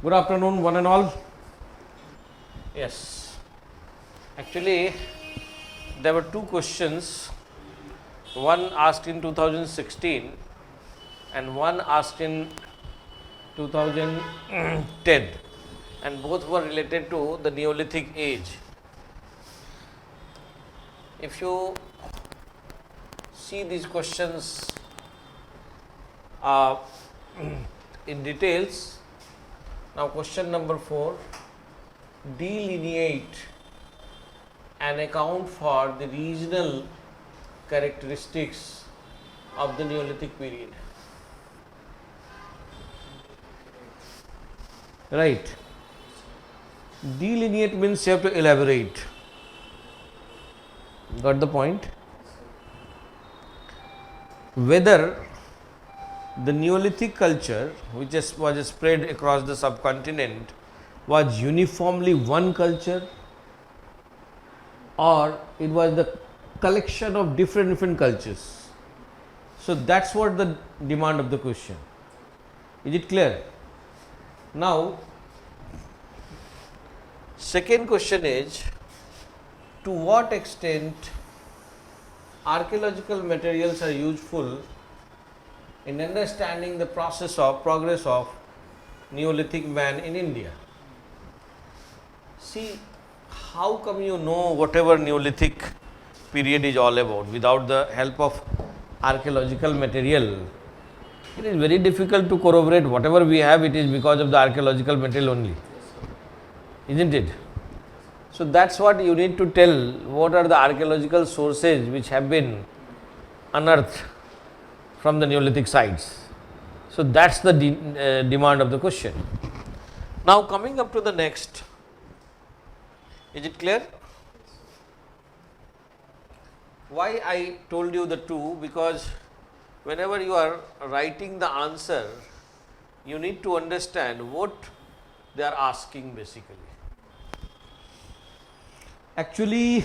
Good afternoon, one and all. Yes, actually, there were two questions, one asked in 2016 and one asked in 2010, and both were related to the Neolithic age. If you see these questions in details, now question number 4, delineate and account for the regional characteristics of the Neolithic period. Right. Delineate means you have to elaborate. Got the point? Whether the Neolithic culture, which was spread across the subcontinent, was uniformly one culture, or it was the collection of different cultures. So that's what the demand of the question. Is it clear? Now, second question is, to what extent archaeological materials are useful in understanding the progress of Neolithic man in India? See, how come you know whatever Neolithic period is all about without the help of archaeological material? It is very difficult to corroborate whatever we have. It is because of the archaeological material only, isn't it? So that's what you need to tell. What are the archaeological sources which have been unearthed from the Neolithic sites? So that's the demand of the question. Now coming up to the next, is it clear? Why I told you the two? Because whenever you are writing the answer, you need to understand what they are asking basically. Actually,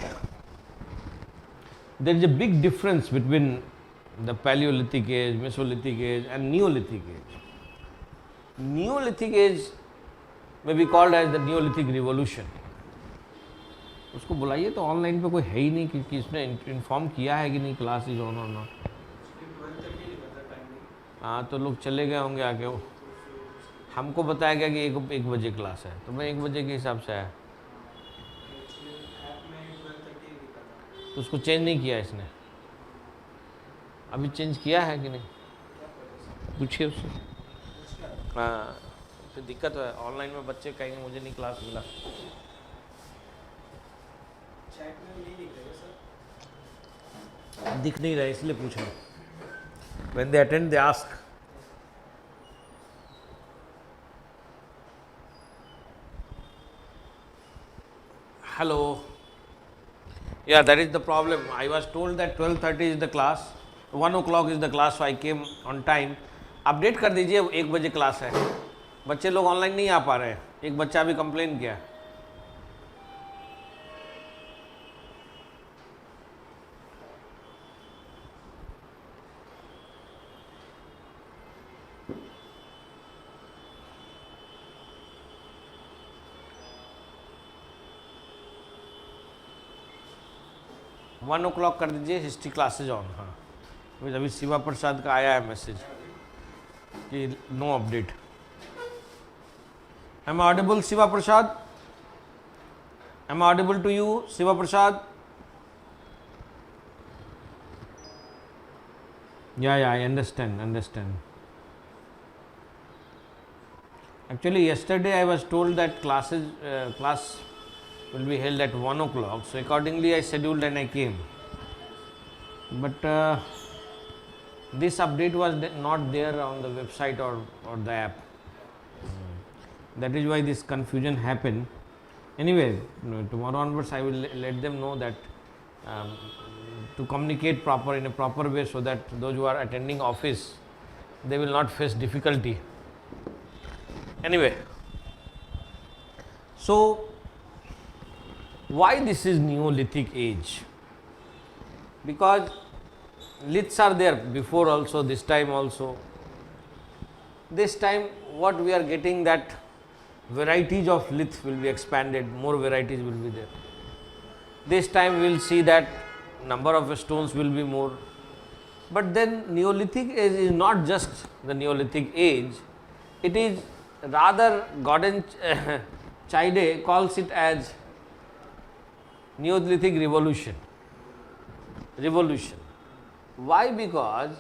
there is a big difference between the Paleolithic age, Mesolithic age and Neolithic age. Neolithic age may be called as the Neolithic Revolution. उसको बुलाइए तो online पे कोई है ही नहीं कि इसने inform किया है कि नहीं क्लास इज ऑन और नॉट. हाँ तो लोग चले गए होंगे आके. वो हमको बताया गया कि एक बजे क्लास है, तो मैं 1 बजे के हिसाब से आया. तो उसको चेंज नहीं किया इसने. अभी चेंज किया है कि नहीं पूछिए उससे. हाँ तो दिक्कत है, ऑनलाइन में बच्चे कहेंगे मुझे नहीं क्लास मिला. दिख नहीं रहा इसलिए पूछ रहा हूँ. When they attend, they ask. Hello. Yeah, that is the problem. I was told that 12:30 is the class, 1 o'clock is the class, so I came on time. Update कर दीजिए 1 बजे क्लास है. बच्चे लोग ऑनलाइन नहीं आ पा रहे हैं. एक बच्चा भी कंप्लेन किया. वन ओ क्लॉक कर दीजिए, हिस्ट्री क्लासेज ऑन. हाँ अभी शिवा प्रसाद का आया है मैसेज कि no update. Am audible Shiva Prasad? Am audible to you Shiva Prasad? Yeah I understand. Actually yesterday I was told that class will be held at 1 o'clock, so accordingly I scheduled and I came. But this update was not there on the website or the app. That is why this confusion happened. Anyway, tomorrow onwards I will let them know that to communicate in a proper way, so that those who are attending office, they will not face difficulty. Anyway, so why this is Neolithic age? Because liths are there before also, this time also. This time what we are getting, that varieties of lith will be expanded, more varieties will be there. This time we will see that number of stones will be more. But then Neolithic age is not just the Neolithic age, it is rather Gordon Chide calls it as Neolithic Revolution. Why? Because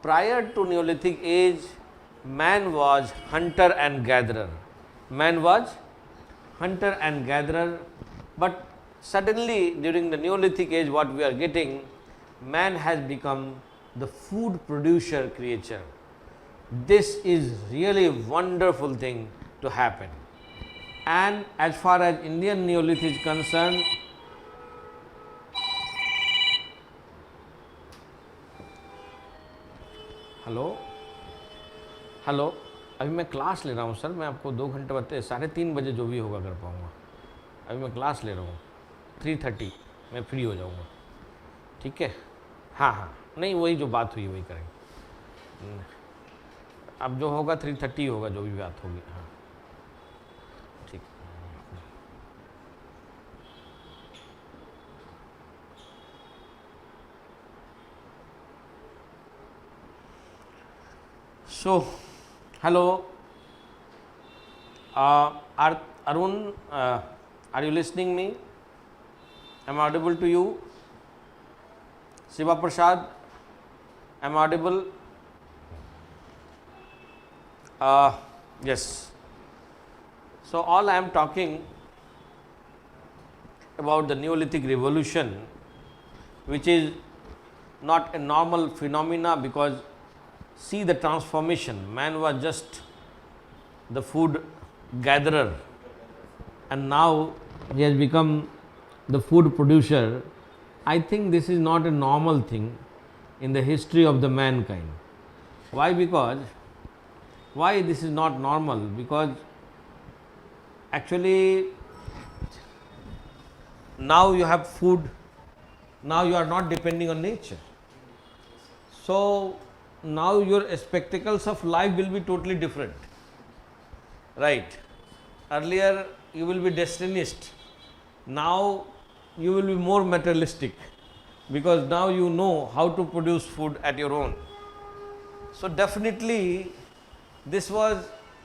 prior to Neolithic age, man was hunter and gatherer. But suddenly during the Neolithic age, what we are getting, man has become the food producer creature. This is really a wonderful thing to happen. And as far as Indian Neolithic is concerned, hello अभी मैं class ले रहा हूँ sir, मैं आपको 2 घंटे बाद 3:30 बजे जो भी होगा कर पाऊँगा। अभी मैं क्लास ले रहा हूँ, 3:30 मैं फ्री हो जाऊँगा, ठीक है? हाँ, नहीं वही जो बात हुई वही करेंगे। अब जो होगा 3:30 होगा, जो भी बात होगी। हाँ ठीक। So, hello, Arun, are you listening me? Am I audible to you? Shiva Prasad, am I audible? Yes. So, all I am talking about the Neolithic Revolution, which is not a normal phenomena, because see the transformation. Man was just the food gatherer and now he has become the food producer. I think this is not a normal thing in the history of the mankind. Why? Because why this is not normal? Because actually now you have food, now you are not depending on nature. So now your spectacles of life will be totally different, right? Earlier you will be destinist, now you will be more materialistic, because now you know how to produce food at your own. So definitely this was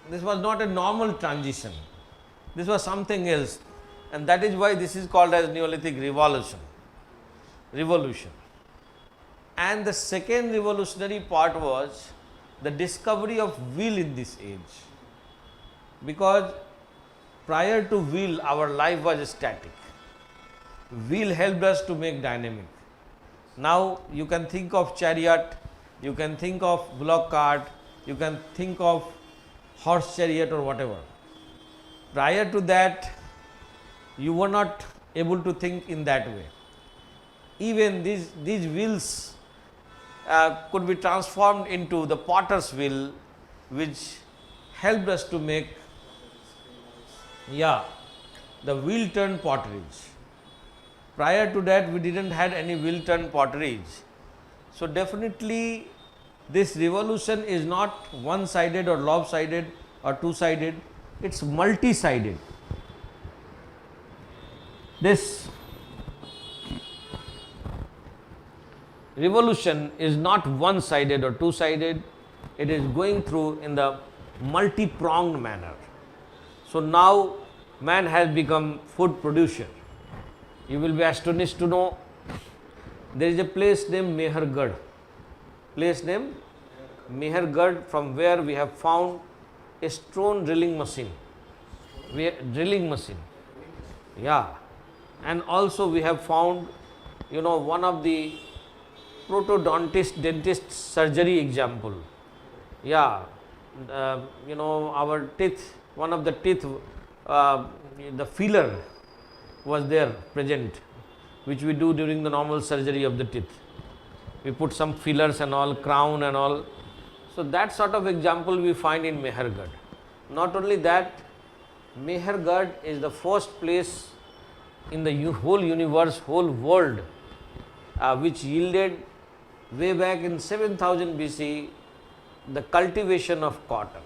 not a normal transition, this was something else, and that is why this is called as Neolithic Revolution. And the second revolutionary part was the discovery of wheel in this age, because prior to wheel our life was static. Wheel helped us to make dynamic. Now you can think of chariot, you can think of bullock cart, you can think of horse chariot or whatever. Prior to that you were not able to think in that way. Even these wheels could be transformed into the potter's wheel, which helped us to make the wheel turn potteries. Prior to that we didn't had any wheel turn potteries. So definitely this revolution is not one-sided or lopsided or two-sided, it's multi-sided. This revolution is not one-sided or two-sided, it is going through in the multi-pronged manner. So now man has become food producer. You will be astonished to know there is a place named Mehergarh. From where we have found a stone drilling machine. And also we have found, one of the dentist surgery example. Our teeth, one of the teeth, the filler was there present, which we do during the normal surgery of the teeth. We put some fillers and all, crown and all. So that sort of example we find in Mehergarh. Not only that, Mehergarh is the first place in the whole universe, whole world, which yielded way back in 7000 BC the cultivation of cotton.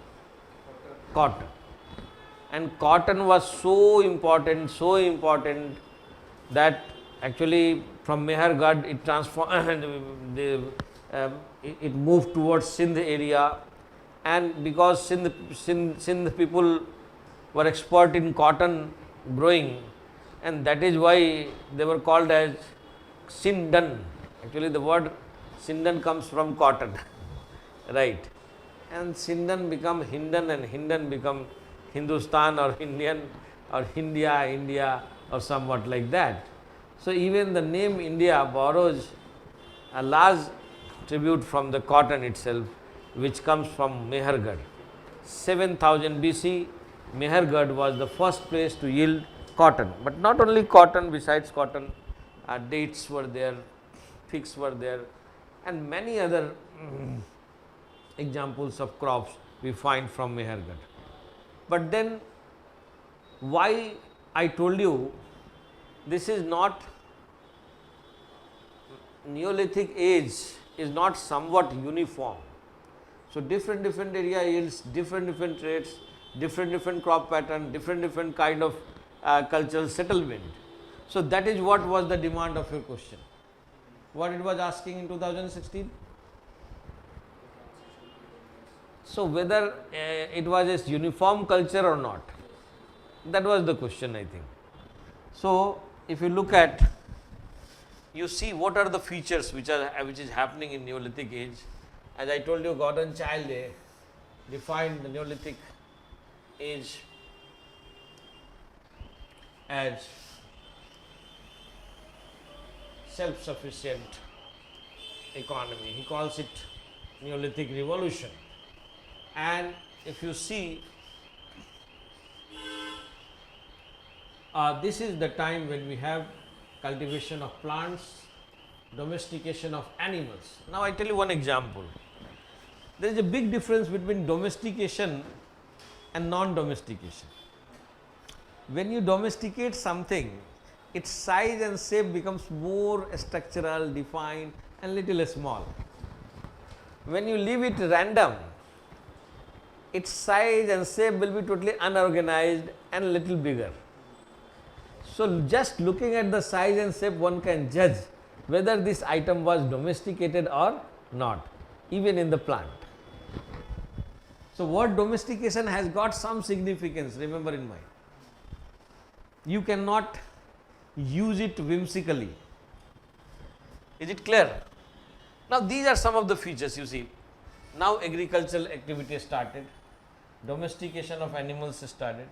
and cotton was so important that actually from Mehergarh it transformed, it moved towards Sindh area, and because Sindh people were expert in cotton growing, and that is why they were called as Sindan. Actually the word Sindan comes from cotton, right, and Sindan become Hindan, and Hindan become Hindustan or Indian or India or somewhat like that. So even the name India borrows a large tribute from the cotton itself, which comes from Mehergarh. 7000 BC, Mehergarh was the first place to yield cotton. But not only cotton, besides cotton, dates were there, figs were there, and many other examples of crops we find from Mehergarh. But then, why I told you this is not Neolithic age is not somewhat uniform. So different area yields different traits, different crop pattern, different kind of cultural settlement. So that is what was the demand of your question. What it was asking in 2016? So whether it was a uniform culture or not, that was the question, I think. So if you look at, you see what are the features which is happening in Neolithic age. As I told you, Gordon Childe defined the Neolithic age as self-sufficient economy. He calls it Neolithic Revolution. And if you see, this is the time when we have cultivation of plants, domestication of animals. Now I tell you one example. There is a big difference between domestication and non-domestication. When you domesticate something, its size and shape becomes more structural, defined, and little small. When you leave it random, its size and shape will be totally unorganized and little bigger. So just looking at the size and shape, one can judge whether this item was domesticated or not, even in the plant. So word domestication has got some significance, remember in mind. You cannot use it whimsically. Is it clear? Now these are some of the features you see. Now agricultural activity started, domestication of animals started,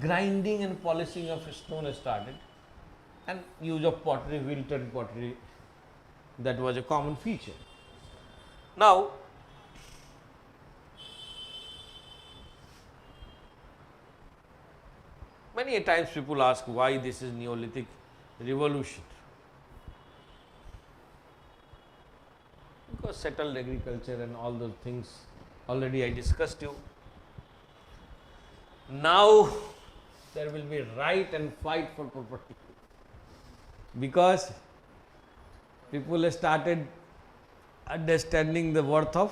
grinding and polishing of stone started, and use of pottery, Wilton pottery, that was a common feature. Now many a times people ask why this is Neolithic Revolution. Because settled agriculture and all those things already I discussed you. Now there will be right and fight for property, because people have started understanding the worth of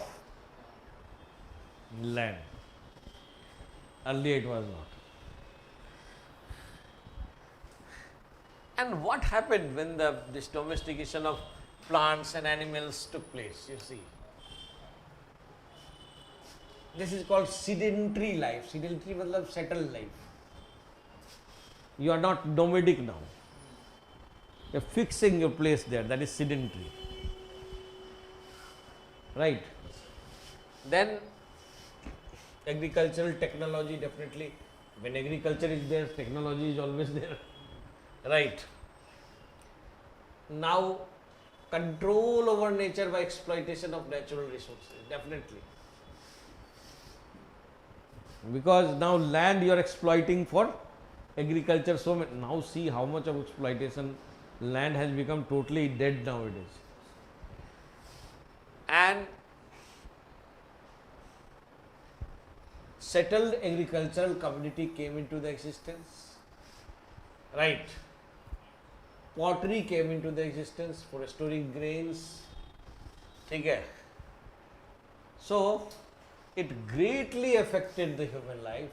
land. Earlier it was not. And what happened when this domestication of plants and animals took place, you see. This is called sedentary life. Sedentary means settled life. You are not nomadic now. You are fixing your place there, that is sedentary. Right. Then agricultural technology, definitely. When agriculture is there, technology is always there. Right. Now control over nature by exploitation of natural resources, definitely. Because now land you are exploiting for agriculture, so now see how much of exploitation, land has become totally dead nowadays. And settled agricultural community came into the existence, right. Pottery came into the existence for storing grains. Okay. So it greatly affected the human life,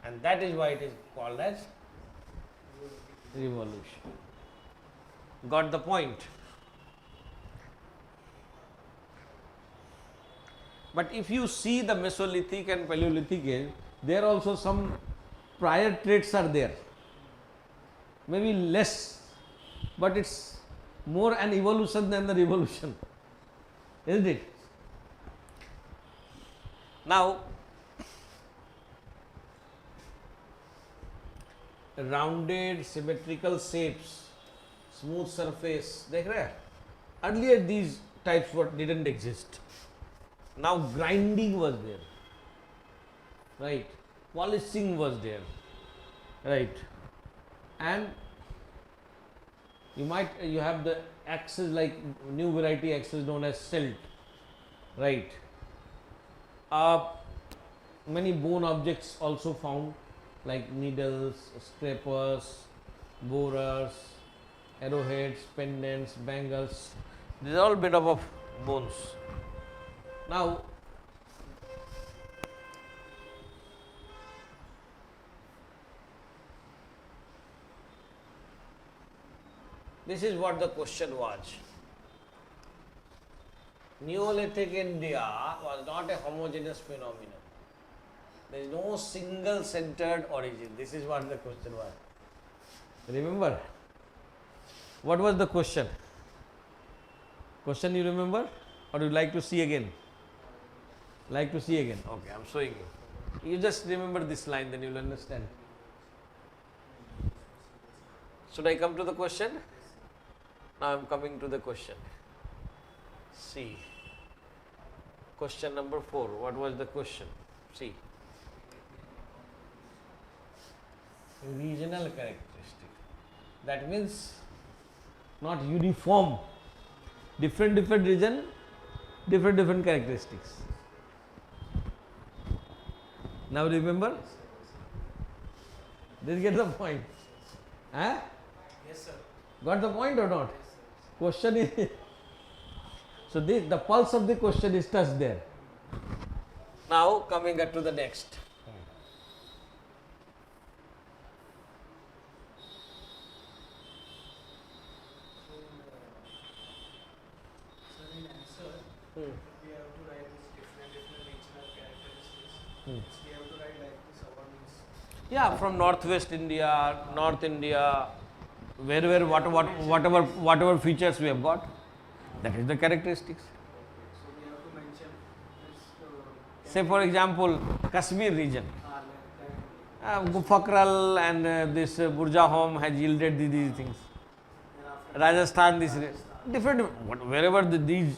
and that is why it is called as revolution. Got the point? But if you see the Mesolithic and Paleolithic age, there also some prior traits are there. Maybe less, but it's more an evolution than the revolution, isn't it? Now, rounded symmetrical shapes, smooth surface, देख रहे हैं? Earlier these types didn't exist. Now grinding was there, right? Polishing was there, right? And you have the axes, like new variety axes known as silt, right? Many bone objects also found, like needles, scrapers, borers, arrowheads, pendants, bangles. These are all made up of bones. Now, this is what the question was. Neolithic India was not a homogeneous phenomenon. There is no single centered origin. This is what the question was. Remember? What was the question? Question you remember? Or you like to see again? Like to see again? Okay, I am showing you. You just remember this line, then you will understand. Should I come to the question? Now I am coming to the question. See. Question number 4. What was the question? See. Regional characteristic. That means not uniform. Different region, different characteristics. Now remember? Did you get the point? Huh? Yes, sir. Got the point or not? Question is so the pulse of the question is touched there. Now coming to the next. We have to write this different regional characteristics. We have to write like this means. Yeah, from northwest India, North India, wherever whatever features we have got, that is the characteristics. So we have to mention this. Say for example, Kashmir region. Like Gufakral and this Burjahom has yielded these things. Rajasthan, this different wherever these.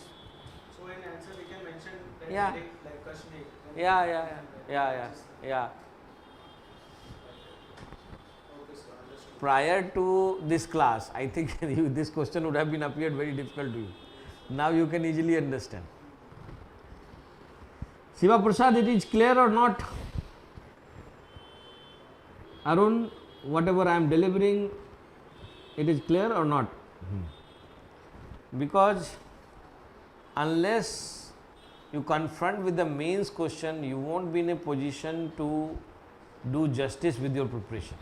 So in answer we can mention that Yeah. like Kashmir. Yeah. Okay, sir, understood. Prior to this class, I think this question would have been appeared very difficult to you. Now you can easily understand. Shiva Prasad, it is clear or not? Arun, whatever I am delivering, it is clear or not? Because unless you confront with the mains question, you won't be in a position to do justice with your preparation.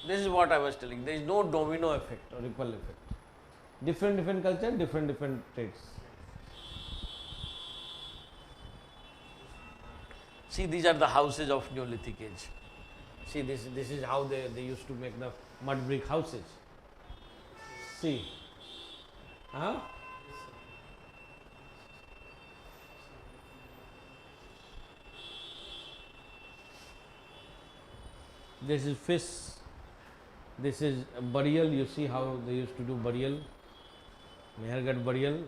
This is what I was telling. There is no domino effect or ripple effect. Different culture, different traits. See, these are the houses of Neolithic age. See, this is how they used to make the mud brick houses. See. Huh? This is fish. This is burial. You see how they used to do burial. Mehergarh burial.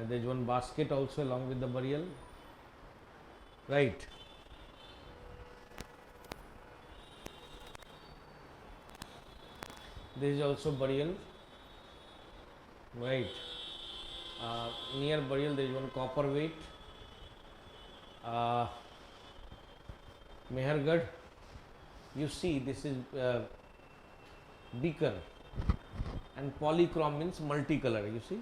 There is one basket also along with the burial. Right. This is also burial. Right. Near burial there is one copper weight. Mehergarh. You see, this is beaker, and polychrome means multicolor. You see?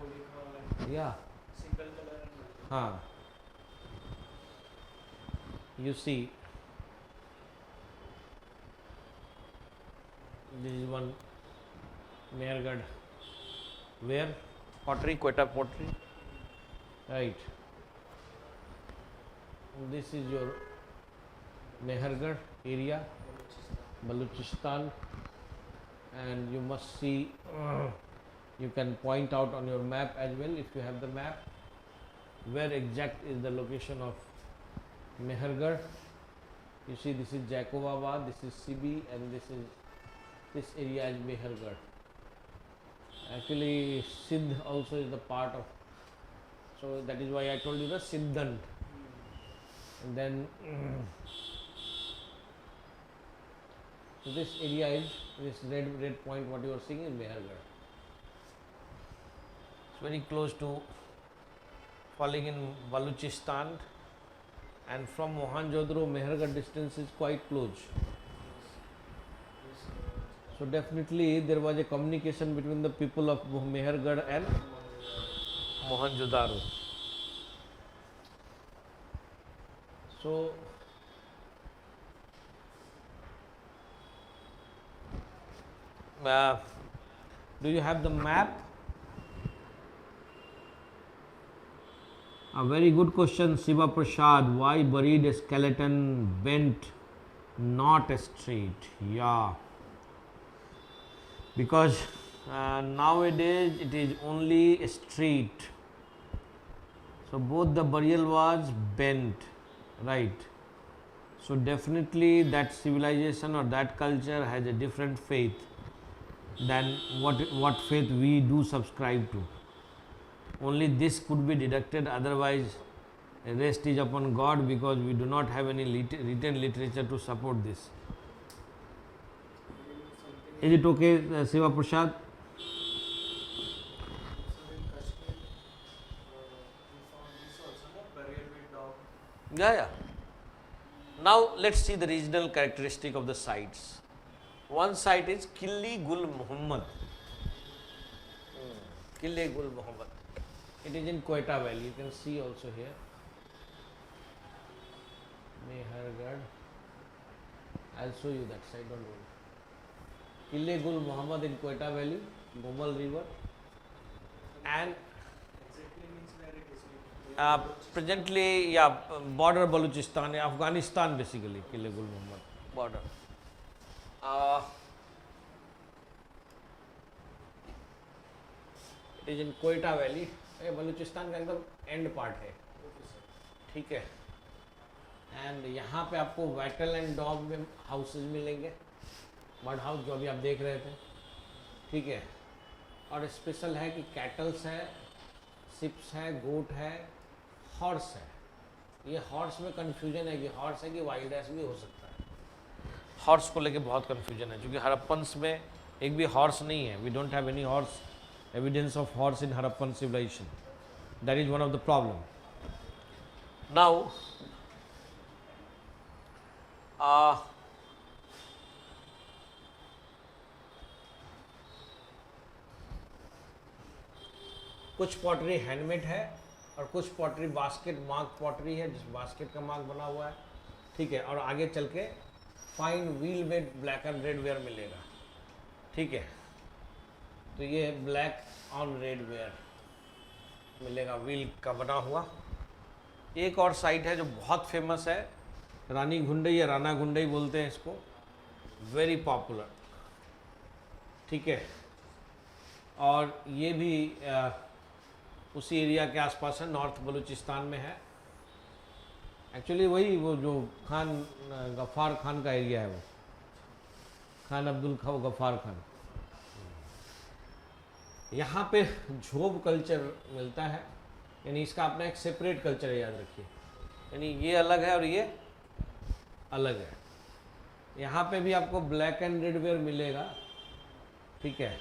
Polychrome and Yeah. single color and multi. Huh. You see, this is one Mehergarh ware pottery, Quetta pottery, right? This is your Mehergarh area, Baluchistan, and you must see. You can point out on your map as well, if you have the map, where exact is the location of Mehergarh. You see, this is Jacobabad, this is Sibi, and this area is Mehergarh. Actually, Siddh also is the part of, so that is why I told you the Siddhan. And then, so this area is, this red point, what you are seeing is Mehergarh. It's very close to falling in Baluchistan, and from Mohenjo-daro, Mehergarh distance is quite close. So definitely there was a communication between the people of Mehergarh and Mohenjo-daro. So do you have the map? A very good question, Shiva Prasad. Why buried a skeleton bent, not straight? Yeah, because nowadays it is only straight. So both the burial was bent, right? So definitely that civilization or that culture has a different faith than what faith we do subscribe to. Only this could be deducted, otherwise rest is upon God, because we do not have any written literature to support this. Is it okay, Shiva Prasad? So in Kashmir, we found this also, no? Burial with dog. Yeah. Now let's see the regional characteristic of the sites. One site is Qilli Gul Muhammad. Qilli Gul Muhammad. It is in Quetta Valley. You can see also here. Mehergarh. I'll show you that side, don't worry. Qilli Gul Muhammad in Quetta Valley, Gomal River, and Exactly means where it is. presently, border Baluchistan, Afghanistan basically, Qilli Gul Muhammad, border. It is in Quetta Valley. ये बलूचिस्तान का एकदम and part है, ठीक है. And यहाँ पे आपको wattle and dog में हाउसेज मिलेंगे, मड हाउस जो अभी आप देख रहे थे, ठीक है. और स्पेशल है कि कैटल्स है, सिप्स है, गोट है, हॉर्स है. ये हॉर्स में कन्फ्यूजन है कि हॉर्स है कि वाइल्ड एस भी हो सकता है. हॉर्स को लेके बहुत कन्फ्यूजन है, क्योंकि हड़प्पन्स में एक भी हॉर्स नहीं है. We don't have any horse evidence of horse in Harappan civilization. That is one of the problem. Now, कुछ पॉटरी हैंडमेड है और कुछ पॉटरी बास्केट मार्क पॉटरी है, जिस बास्केट का मार्क बना हुआ है, ठीक है. और आगे चल के fine wheel made black and red ware मिलेगा, ठीक है. तो ये ब्लैक ऑन रेड वेयर मिलेगा, व्हील का बना हुआ. एक और साइट है जो बहुत फेमस है, रानी घुंडई या राना घुंडई बोलते हैं इसको, वेरी पॉपुलर, ठीक है. और ये भी उसी एरिया के आसपास है, नॉर्थ बलूचिस्तान में है. एक्चुअली वही वो जो खान गफ़ार खान का एरिया है, वो खान अब्दुल गफ़ार खान. यहाँ पे झोब कल्चर मिलता है, यानी इसका अपना एक सेपरेट कल्चर है, याद रखिए. यानी ये अलग है और ये अलग है. यहाँ पे भी आपको ब्लैक एंड रेड वेयर मिलेगा, ठीक है.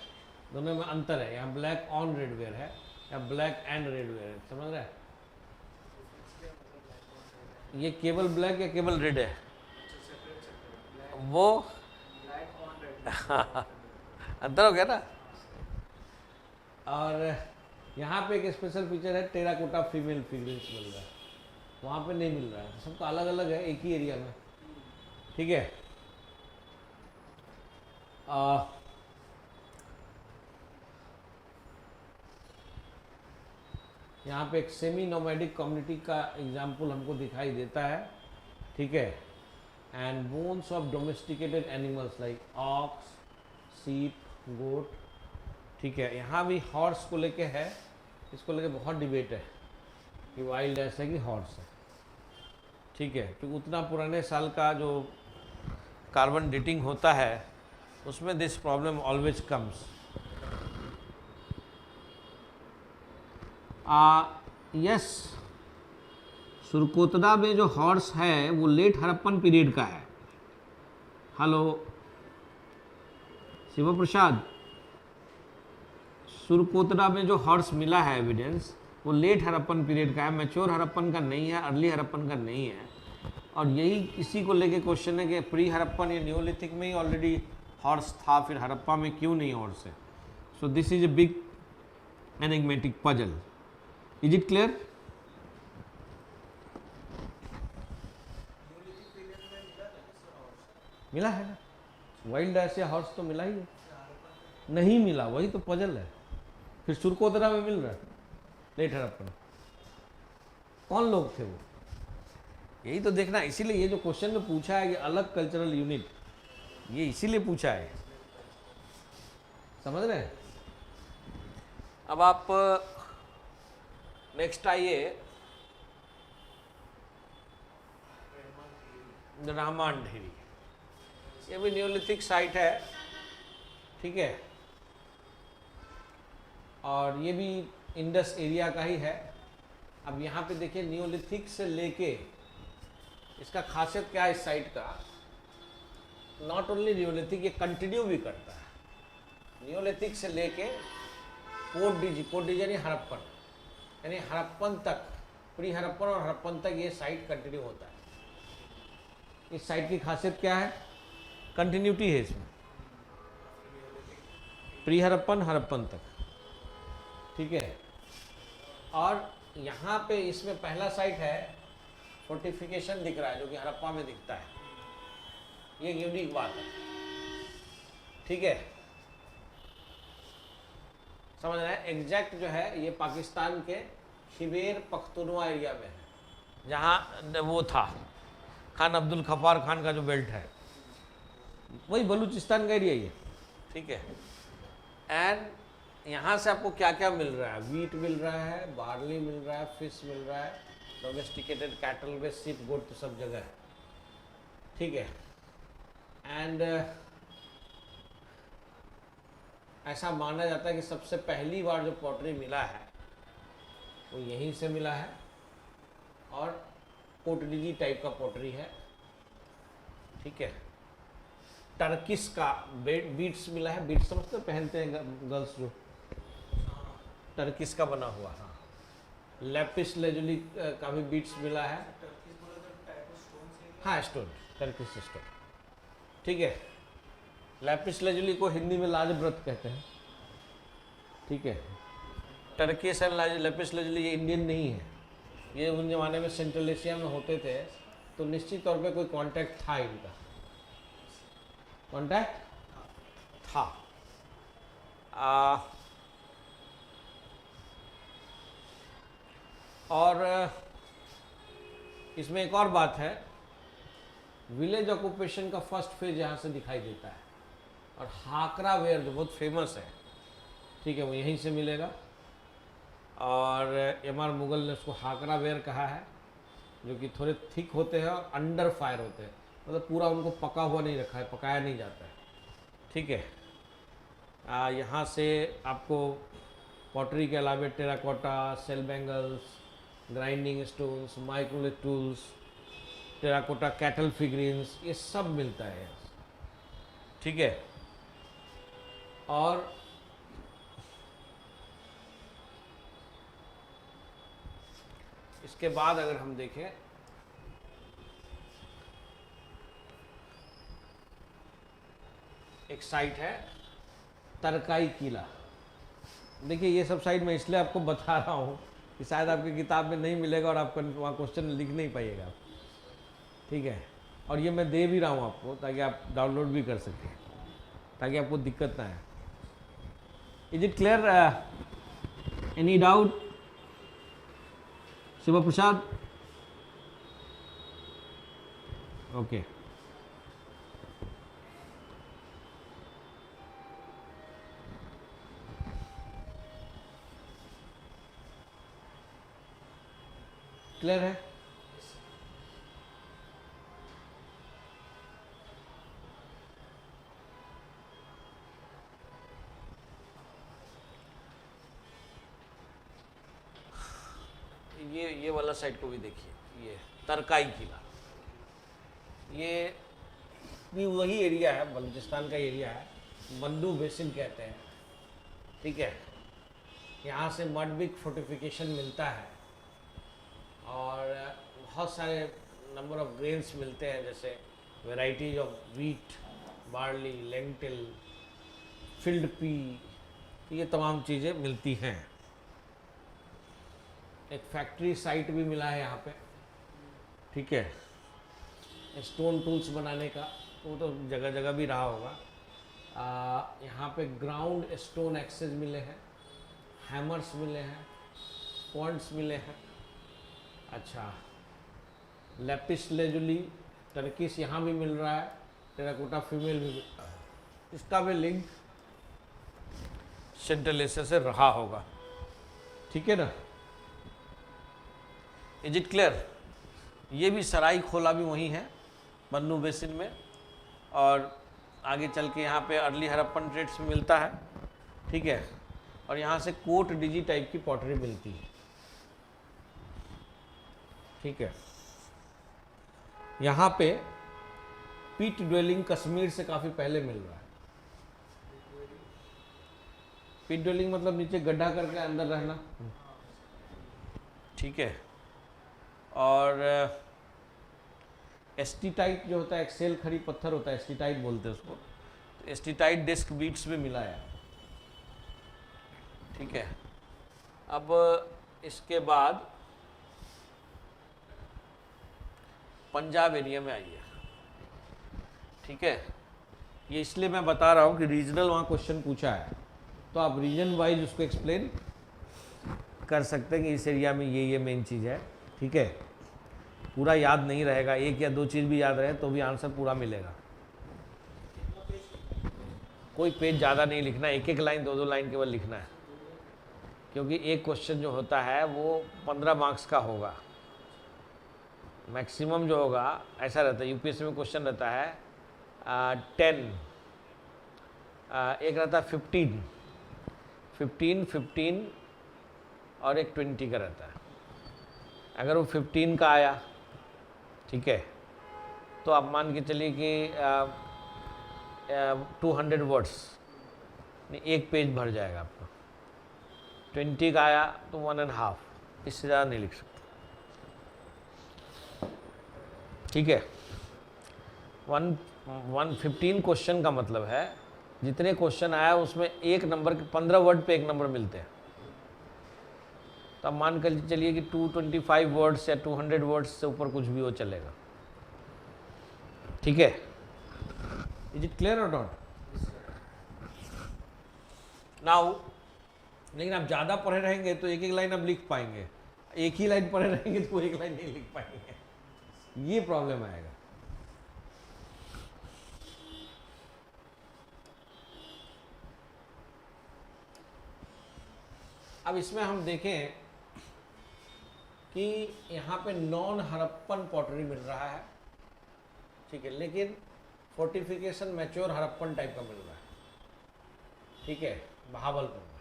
दोनों में अंतर है, यहाँ ब्लैक ऑन रेड वेयर है या ब्लैक एंड रेड वेयर है, समझ रहे हैं. ये केवल ब्लैक या केवल रेड है, वो अंतर हो गया ना। और यहाँ पे एक स्पेशल फीचर है, टेराकोटा फीमेल फिगरेंस मिल रहा है, वहाँ पे नहीं मिल रहा है। सबका अलग अलग है एक ही एरिया में, ठीक है। यहाँ पे एक सेमी नोमैडिक कम्युनिटी का एग्जाम्पल हमको दिखाई देता है, ठीक है। And bones of domesticated animals like ox, sheep, goat, ठीक है। यहाँ भी हॉर्स को लेके है, इसको लेके बहुत डिबेट है कि वाइल्ड ऐसा है कि हॉर्स है, ठीक है। क्योंकि उतना पुराने साल का जो कार्बन डेटिंग होता है उसमें this problem always comes. Yes, Surkotada में जो हॉर्स है वो लेट हड़प्पन पीरियड का है। हेलो शिव प्रसाद, सुरकोतरा में जो हॉर्स मिला है एविडेंस वो लेट हड़प्पन पीरियड का है, मैच्योर हड़प्पन का नहीं है, अर्ली हड़प्पन का नहीं है। और यही इसी को लेके क्वेश्चन है कि प्री हड़प्पन या नियोलिथिक में ही ऑलरेडी हॉर्स था, फिर हड़प्पा में क्यों नहीं हॉर्स है। So this is a big enigmatic puzzle. Is it clear? मिला है ना, वाइल्ड ऐसे हॉर्स तो मिला ही है, नहीं मिला, वही तो पजल है। फिर सुरकोतरा में मिल रहा है लेट हड़प्पन, कौन लोग थे वो, यही तो देखना। इसीलिए ये जो क्वेश्चन में पूछा है कि अलग कल्चरल यूनिट, ये इसीलिए पूछा है, समझ रहे हैं। अब आप नेक्स्ट आइए, रहमान ढेरी, ये भी नियोलिथिक साइट है, ठीक है। और ये भी इंडस एरिया का ही है। अब यहाँ पे देखिए नियोलिथिक से लेके, इसका खासियत क्या है इस साइट का, नॉट ओनली नियोलिथिक, ये कंटिन्यू भी करता है। नियोलिथिक से लेके कोट डीज यानी हड़प्पन, यानी हड़प्पन तक, प्री हड़प्पन और हड़प्पन तक ये साइट कंटिन्यू होता है। इस साइट की खासियत क्या है, कंटिन्यूटी है इसमें, प्री हड़प्पन हड़प्पन तक, ठीक है। और यहाँ पे इसमें पहला साइट है, फोर्टिफिकेशन दिख रहा है जो कि हड़प्पा में दिखता है, ये यूनिक बात है, ठीक है। समझ रहे हैं, एग्जैक्ट जो है ये पाकिस्तान के खिबेर पख्तूनवा एरिया में है, जहाँ वो था खान अब्दुल गफ्फार खान का जो बेल्ट है, वही बलूचिस्तान का एरिया ये, ठीक है। एंड यहाँ से आपको क्या क्या मिल रहा है, वीट मिल रहा है, बार्ली मिल रहा है, फिश मिल रहा है, डोमेस्टिकेटेड कैटल में सिप गोट तो सब जगह है, ठीक है। एंड ऐसा माना जाता है कि सबसे पहली बार जो पॉटरी मिला है वो यहीं से मिला है, और कोटडीजी टाइप का पॉटरी है, ठीक है। टर्किश का बीट्स मिला है, बीट्स समझते पहनते हैं गर्ल्स जो, टर्किश का बना हुआ, हाँ। लेपिस लेजुली का भी बीट्स मिला है, हाँ स्टोन, टर्किश स्टोन, ठीक है। लेपिस लेजुली को हिंदी में लाजव्रत कहते हैं, ठीक है। टर्किश एंड लेपिस लेजुली ये इंडियन नहीं है, ये उन जमाने में सेंट्रल एशिया में होते थे, तो निश्चित तौर पे कोई कांटेक्ट था, इनका कांटेक्ट था। और इसमें एक और बात है, विलेज ऑक्यूपेशन का फर्स्ट फेज यहाँ से दिखाई देता है, और हाकरा वेयर जो बहुत फेमस है, ठीक है, वो यहीं से मिलेगा। और एम.आर. मुगल ने उसको हाकरा वेयर कहा है, जो कि थोड़े थिक होते हैं और अंडर फायर होते हैं, मतलब पूरा उनको पका हुआ नहीं रखा है, पकाया नहीं जाता है, ठीक है। यहाँ से आपको पॉटरी के अलावा terracotta, shell bangles, grinding stones, microlith tools, terracotta cattle figurines, ये सब मिलता है, ठीक है। और इसके बाद अगर हम देखें, एक साइट है तरकाई किला। देखिए ये सब साइड मैं इसलिए आपको बता रहा हूँ कि शायद आपकी किताब में नहीं मिलेगा और आप वहाँ क्वेश्चन लिख नहीं पाइएगा, ठीक है। और ये मैं दे भी रहा हूँ आपको ताकि आप डाउनलोड भी कर सकें, ताकि आपको दिक्कत ना आए। Is it clear? Any doubt? Shiv Prasad? Okay. Clear है? ये वाला साइड को भी देखिए, ये तरकाई किला, ये भी वही एरिया है, बलूचिस्तान का एरिया है, मंडू बेसिन कहते हैं, ठीक है। यहाँ से मडबिक फोर्टिफिकेशन मिलता है और बहुत सारे नंबर ऑफ ग्रेन्स मिलते हैं, जैसे varieties of wheat, barley, lentil, field P, ये तमाम चीज़ें मिलती हैं। एक फैक्ट्री साइट भी मिला है यहाँ पे, ठीक है, स्टोन टूल्स बनाने का, वो तो जगह जगह भी रहा होगा। यहाँ पे ग्राउंड स्टोन एक्सेस मिले हैं, हैमर्स मिले हैं, पॉइंट्स मिले हैं। अच्छा, लेपिस लेजुली टर्किश यहाँ भी मिल रहा है, टेराकोटा फीमेल भी मिल रहा है, इसका भी लिंक सेंट्रल एशिया से रहा होगा, ठीक है ना। Is it clear? ये भी सराय खोला भी वहीं है मन्नू बेसिन में, और आगे चल के यहाँ पे अर्ली हड़प्पन ट्रेड्स में मिलता है, ठीक है। और यहाँ से कोट डिजी टाइप की पॉटरी मिलती है, ठीक है। यहाँ पे पीट ड्वेलिंग कश्मीर से काफ़ी पहले मिल रहा है। पीट ड्वेलिंग मतलब नीचे गड्ढा करके अंदर रहना, ठीक है। और एस्टीटाइट जो होता है, एक्सेल खड़ी पत्थर होता है, एस्टीटाइट बोलते हैं उसको, तो एस्टीटाइट डिस्क बीट्स में मिला है, ठीक है। अब इसके बाद पंजाब एरिया में आइए, ठीक है। ये इसलिए मैं बता रहा हूँ कि रीजनल वहाँ क्वेश्चन पूछा है, तो आप रीजन वाइज उसको एक्सप्लेन कर सकते हैं कि इस एरिया में ये मेन चीज़ है, ठीक है। पूरा याद नहीं रहेगा, एक या दो चीज़ भी याद रहे तो भी आंसर पूरा मिलेगा। कोई पेज ज़्यादा नहीं लिखना, एक एक लाइन, दो लाइन केवल लिखना है, क्योंकि एक क्वेश्चन जो होता है वो 15 मार्क्स का होगा मैक्सिमम जो होगा, ऐसा रहता है। यूपीएससी में क्वेश्चन रहता है 10, एक रहता है 15 और एक 20 का रहता है। अगर वो 15 का आया, ठीक है, तो आप मान के चलिए कि 200 वर्ड्स, एक पेज भर जाएगा आपका। 20 का आया तो 1.5, इससे ज़्यादा नहीं लिख सकते, ठीक है। 115 क्वेश्चन का मतलब है जितने क्वेश्चन आया उसमें एक नंबर के 15 वर्ड पे एक नंबर मिलते हैं। तो आप मान कर चलिए कि 225 वर्ड्स या 200 वर्ड्स से ऊपर कुछ भी हो चलेगा, ठीक है। इज इट क्लियर और नॉट? नाउ लेकिन आप ज़्यादा पढ़े रहेंगे तो एक एक लाइन आप लिख पाएंगे, एक ही लाइन पढ़े रहेंगे तो एक लाइन नहीं लिख पाएंगे, ये प्रॉब्लम आएगा। अब इसमें हम देखें कि यहाँ पे नॉन हड़प्पन पॉटरी मिल रहा है, ठीक है, लेकिन फोर्टिफिकेशन मैच्योर हड़प्पन टाइप का मिल रहा है, ठीक है, बहावलपुर में।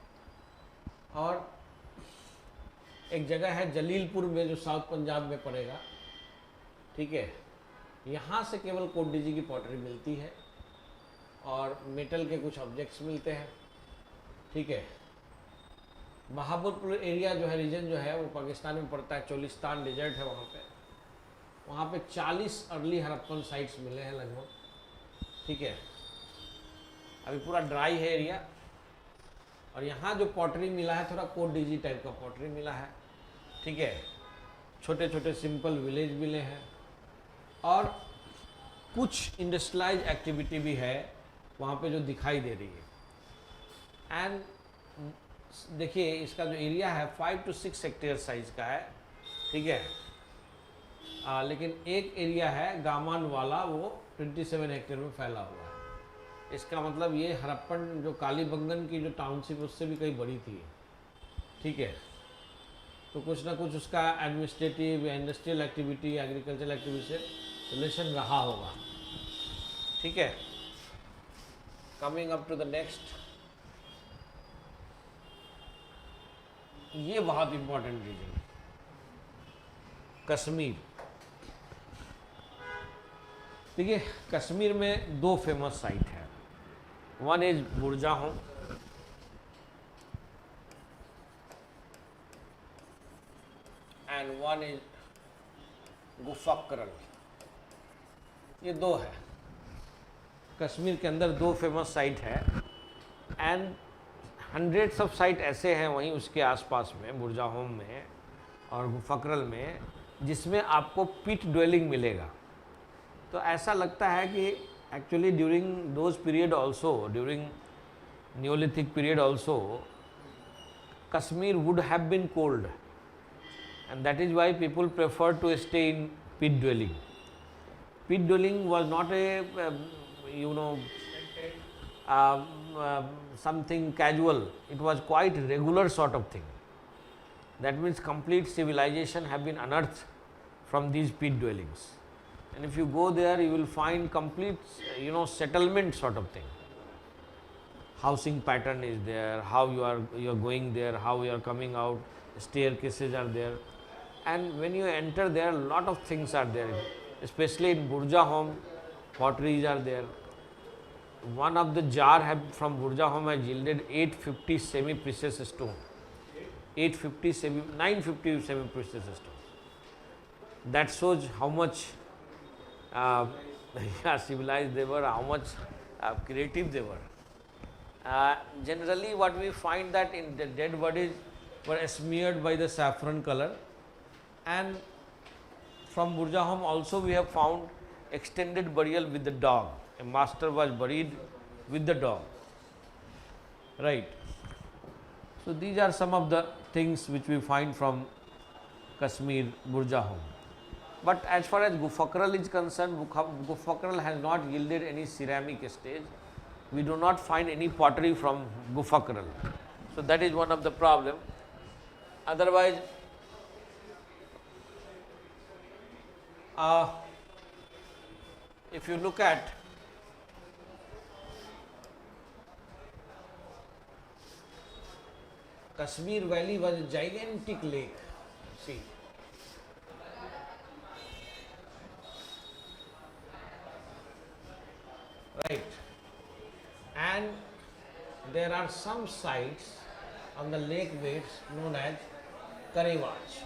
और एक जगह है जलीलपुर में जो साउथ पंजाब में पड़ेगा, ठीक है, यहाँ से केवल कोटडीजी की पॉटरी मिलती है और मेटल के कुछ ऑब्जेक्ट्स मिलते हैं, ठीक है। बहावलपुर एरिया जो है, रीजन जो है, वो पाकिस्तान में पड़ता है, चोलिस्तान डिजर्ट है वहाँ पे 40 अर्ली हड़प्पन साइट्स मिले हैं लगभग, ठीक है। अभी पूरा ड्राई है एरिया, और यहाँ जो पॉटरी मिला है थोड़ा कोड डीजी टाइप का पॉटरी मिला है, ठीक है। छोटे छोटे सिंपल विलेज मिले हैं और कुछ इंडस्ट्रियलाइज एक्टिविटी भी है वहाँ पे जो दिखाई दे रही है। एंड देखिए इसका जो एरिया है 5 to 6 हेक्टेयर साइज का है, ठीक है। लेकिन एक एरिया है गामान वाला, वो 27 हेक्टेयर में फैला हुआ है। इसका मतलब ये हड़प्पन जो कालीबंगन की जो टाउनशिप उससे भी कहीं बड़ी थी, ठीक है। तो कुछ ना कुछ उसका एडमिनिस्ट्रेटिव या इंडस्ट्रियल एक्टिविटी, एग्रीकल्चरल एक्टिविटी से रिलेशन रहा होगा, ठीक है। Coming up to the next, ये बहुत इंपॉर्टेंट रीजन, कश्मीर। देखिए कश्मीर में दो फेमस साइट है, one is Burzahom and one is Gufkral. ये दो है कश्मीर के अंदर, दो फेमस साइट है एंड हंड्रेड्स ऑफ साइट ऐसे हैं वहीं उसके आसपास में, बुरजाहोम में और गुफक्रल में, जिसमें आपको पिट ड्वेलिंग मिलेगा। तो ऐसा लगता है कि actually during those period also, during neolithic period also, Kashmir would have been cold and that is why people prefer to stay in pit dwelling. Pit dwelling was not a something casual, it was quite regular sort of thing. That means complete civilization have been unearthed from these pit dwellings, and if you go there you will find complete settlement sort of thing. Housing pattern is there, how you are going there, how you are coming out, staircases are there. And when you enter there, a lot of things are there, especially in Burjahom, potteries are there. One of the jar from Burjahom has yielded 850 semi-precious stone. 950 semi-precious stones. That shows how much civilized they were, how much creative they were. Generally what we find that in the dead bodies were smeared by the saffron color. And from Burjahom also we have found extended burial with the dog. A master was buried with the dog, right. So these are some of the things which we find from Kashmir, Burjahom. But as far as Gufakral is concerned, Gufakral has not yielded any ceramic stage. We do not find any pottery from Gufakral. So that is one of the problem. Otherwise, if you look at Kashmir Valley was a gigantic lake, see. Right. And there are some sites on the lake beds known as Karewaj.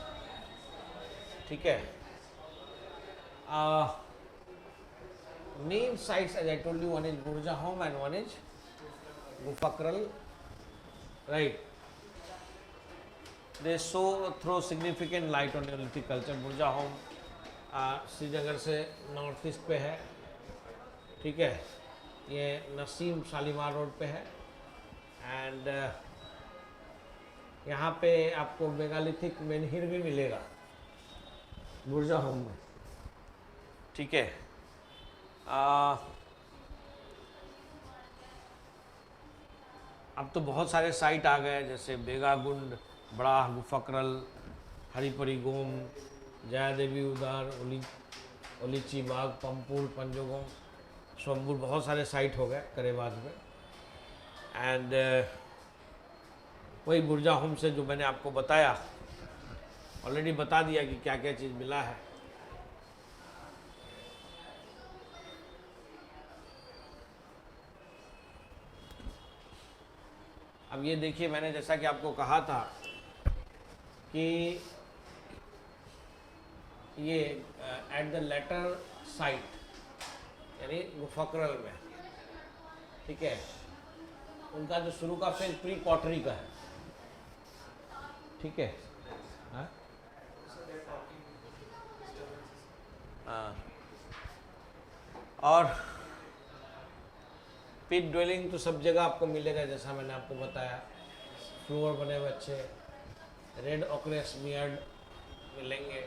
ठीक है. Main sites, as I told you, one is Burjahom and one is Gufakral, right. They throw significant light on Neolithic culture. Burjahom Srinagar से north east पे है, ठीक है, ये Naseem Shalimar road पे है। एंड यहाँ पे आपको मेगालिथिक मेनहिर भी मिलेगा बुरजाहोम में, ठीक है। अब तो बहुत सारे साइट आ गए, जैसे बेगागुंड, बड़ा गुफक्रल, हरिपरी गोम, जया देवी उदार, ओलीची बाग, पंपुर, पंजोगोम, सोमपुर, बहुत सारे साइट हो गए करेबाज में। एंड वही बुरजाहोम से जो मैंने आपको बताया, ऑलरेडी बता दिया कि क्या क्या चीज़ मिला है। अब ये देखिए, मैंने जैसा कि आपको कहा था कि ये एट द लेटर साइट यानी गुफक्रल में, ठीक है, उनका जो शुरू का फेज प्री पॉटरी का है, ठीक है। हाँ हाँ, और पिट ड्वेलिंग तो सब जगह आपको मिलेगा, जैसा मैंने आपको बताया, फ्लोर बने हुए अच्छे, रेड ऑक्रेस मियर्ड मिलेंगे,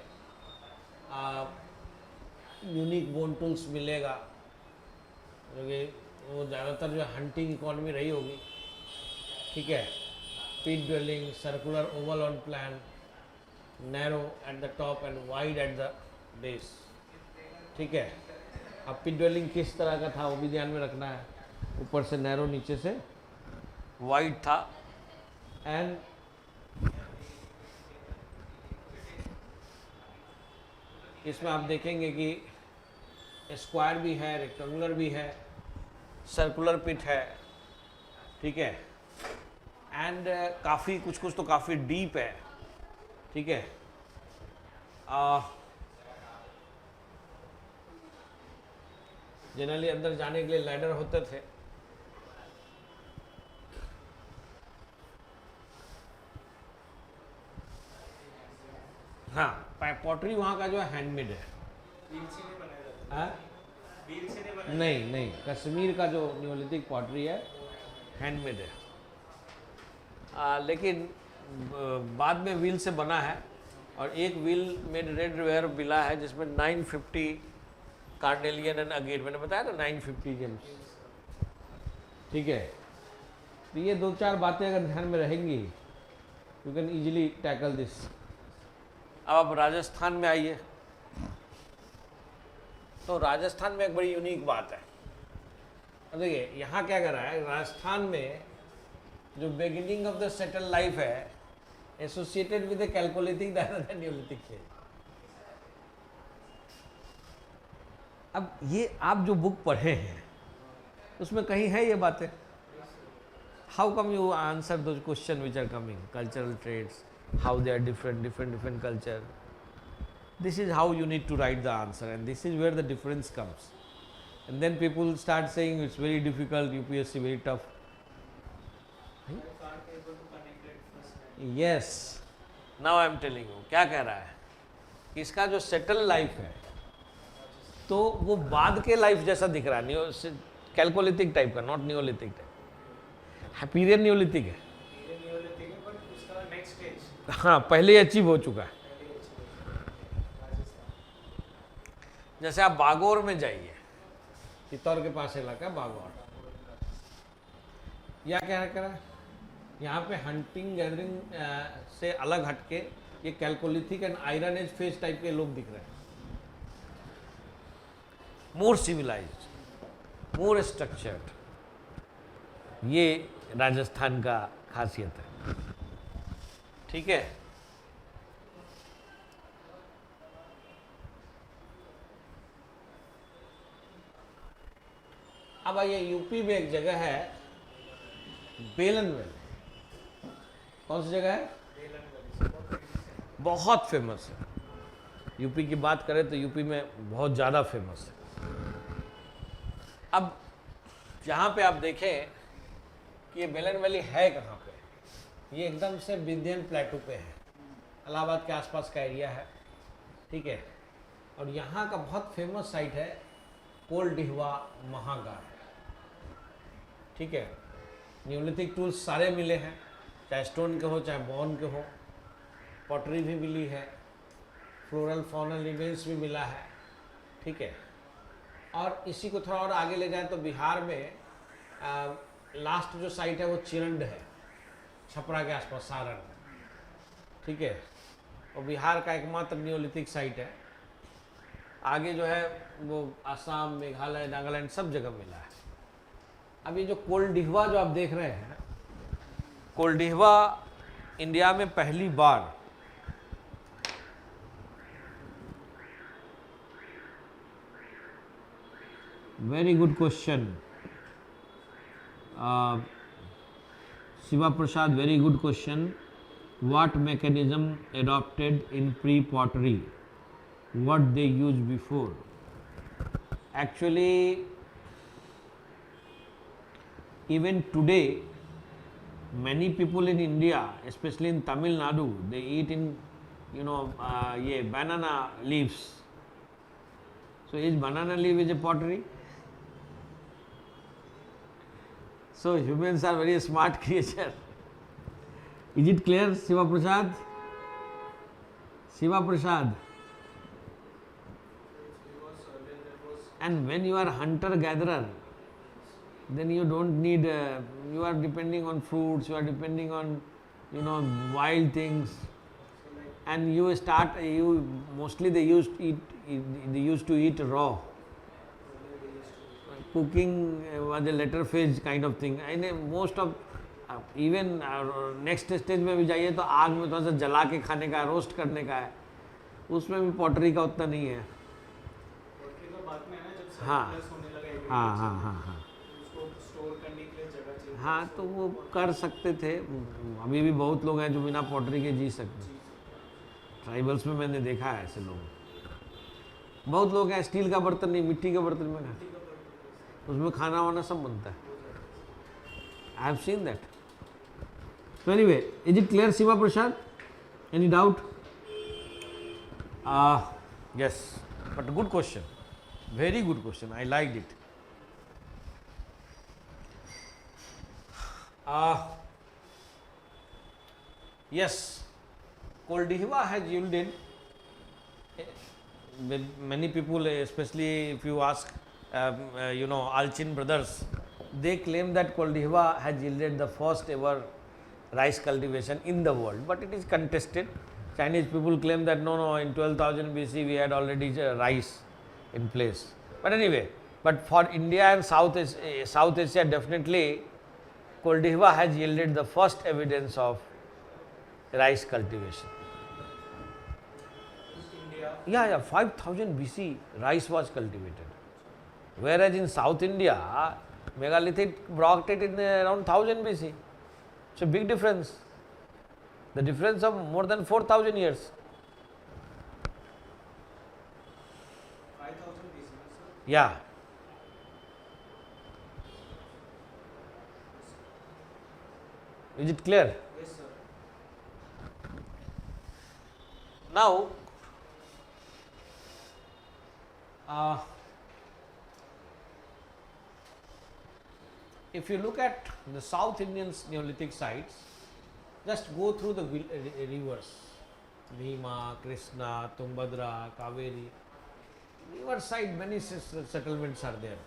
यूनिक बोन टूल्स मिलेगा, क्योंकि वो ज़्यादातर जो हंटिंग इकोनॉमी रही होगी, ठीक है। Pit dwelling, circular oval on plan, narrow at the top and wide at the base, ठीक है। अब पिट ड्वेलिंग किस तरह का था वो भी ध्यान में रखना है, ऊपर से नैरो नीचे से वाइड था, एंड इसमें आप देखेंगे कि स्क्वायर भी है, रेक्टेंगुलर भी है, सर्कुलर पिट है, ठीक है, एंड काफ़ी कुछ कुछ तो काफ़ी डीप है, ठीक है। जनरली अंदर जाने के लिए लैडर होते थे, हाँ। पॉटरी वहाँ का जो है हैंडमेड है, नहीं नहीं, कश्मीर का जो नियोलिथिक पॉटरी है हैंडमेड है, लेकिन बाद में व्हील से बना है, और एक व्हील मेड रेड वेयर मिला है जिसमें 950 कार्नेलियन एंड अगेट, मैंने बताया ना 950 जेम्स, ठीक है। तो ये दो चार बातें अगर ध्यान में रहेंगी, you can easily tackle this. अब आप राजस्थान में आइए, तो राजस्थान में एक बड़ी यूनिक बात है। देखिए यहाँ क्या कर रहा है, राजस्थान में जो beginning of the settle life है associated with the chalcolithic than neolithic phase. अब ये आप जो बुक पढ़े हैं उसमें कहीं है ये बातें? How come you answer those question which are coming, cultural traits, how they are different culture. This is how you need to write the answer, and this is where the difference comes. And then people start saying it's very difficult, UPSC very tough. Yes, now I am telling you, क्या कह रहा है, इसका जो settle life है तो वो बाद के लाइफ जैसा दिख रहा है, कैलकोलिथिक टाइप का, not Neolithic type, period Neolithic है, हाँ पहले अचीव हो चुका है। जैसे आप बागौर में जाइए, चित्तौड़ के पास इलाका बागौर, या क्या करा, यहाँ पे हंटिंग गैदरिंग से अलग हटके ये chalcolithic and iron age phase type के लोग दिख रहे हैं, मोर सिविलाइज्ड, मोर स्ट्रक्चर्ड, ये राजस्थान का खासियत है, ठीक है। अब आइए यूपी में एक जगह है बेलन वैली, कौन सी जगह है? बहुत फेमस है, यूपी की बात करें तो यूपी में बहुत ज़्यादा फेमस है। अब जहाँ पे आप देखें कि ये बेलन वैली है कहाँ पे, ये एकदम से विंध्यन प्लेटू पे है, इलाहाबाद के आसपास का एरिया है, ठीक है। और यहाँ का बहुत फेमस साइट है कोलडिहवा महागार, ठीक है। न्यूलिथिक टूल्स सारे मिले हैं, चाहे स्टोन के हो चाहे बोन के हो, पॉटरी भी मिली है, फ्लोरल फॉनल रिमेन्स भी मिला है, ठीक है। और इसी को थोड़ा और आगे ले जाए तो बिहार में लास्ट जो साइट है वो चिरंड है, छपरा के आसपास, सारण, ठीक है। और बिहार का एकमात्र नियोलिथिक साइट है, आगे जो है वो आसाम, मेघालय, नागालैंड सब जगह मिला है। अब ये जो कोलडिहवा जो आप देख रहे हैं, कोलडिहवा इंडिया में पहली बार very good question Shiva Prasad, very good question. What mechanism adopted in pre-pottery? What they used before? Actually, even today many people in India, especially in Tamil Nadu, they eat in, yeah, banana leaves. So is banana leaf is a pottery? So humans are very smart creature. Is it clear, Shiva Prasad? Shiva Prasad. And when you are hunter-gatherer, then you don't need, you are depending on fruits, you are depending on, wild things. And mostly they used to eat raw. Cooking was a later phase kind of thing. And most of, even next stage में भी जाइए तो आग में थोड़ा सा जला के खाने का, रोस्ट करने का है, उसमें भी पॉटरी का उतना नहीं है. हाँ हाँ हाँ हाँ हाँ हाँ, तो वो कर सकते थे. अभी भी बहुत लोग हैं जो बिना पॉटरी के जी सकते हैं. ट्राइबल्स में मैंने देखा है ऐसे लोग. बहुत लोग हैं स्टील का बर्तन नहीं, मिट्टी के बर्तन में ना, उसमें खाना वाना सब बनता है. I have seen that. So anyway, is it clear, Shiva Prasad? Any doubt? Yes, but good question. Very good question. I liked it. Yes, Koldihiva has yielded. Many people, especially if you ask, Alchin brothers, they claim that Koldihiva has yielded the first ever rice cultivation in the world, but it is contested. Chinese people claim that no, in 12,000 BC we had already rice in place. But anyway, but for India and South Asia, definitely Koldihiva has yielded the first evidence of rice cultivation. Yeah, 5000 BC rice was cultivated. Whereas in South India, Megalithic brought it in around 1000 BC. It's a big difference. The difference of more than 4000 years. 5000 BC, sir? Yeah. Is it clear? Yes, sir. Now, if you look at the South Indian Neolithic sites, just go through the rivers, Bhima, Krishna, Tumbadra, Kaveri. River side, many settlements are there.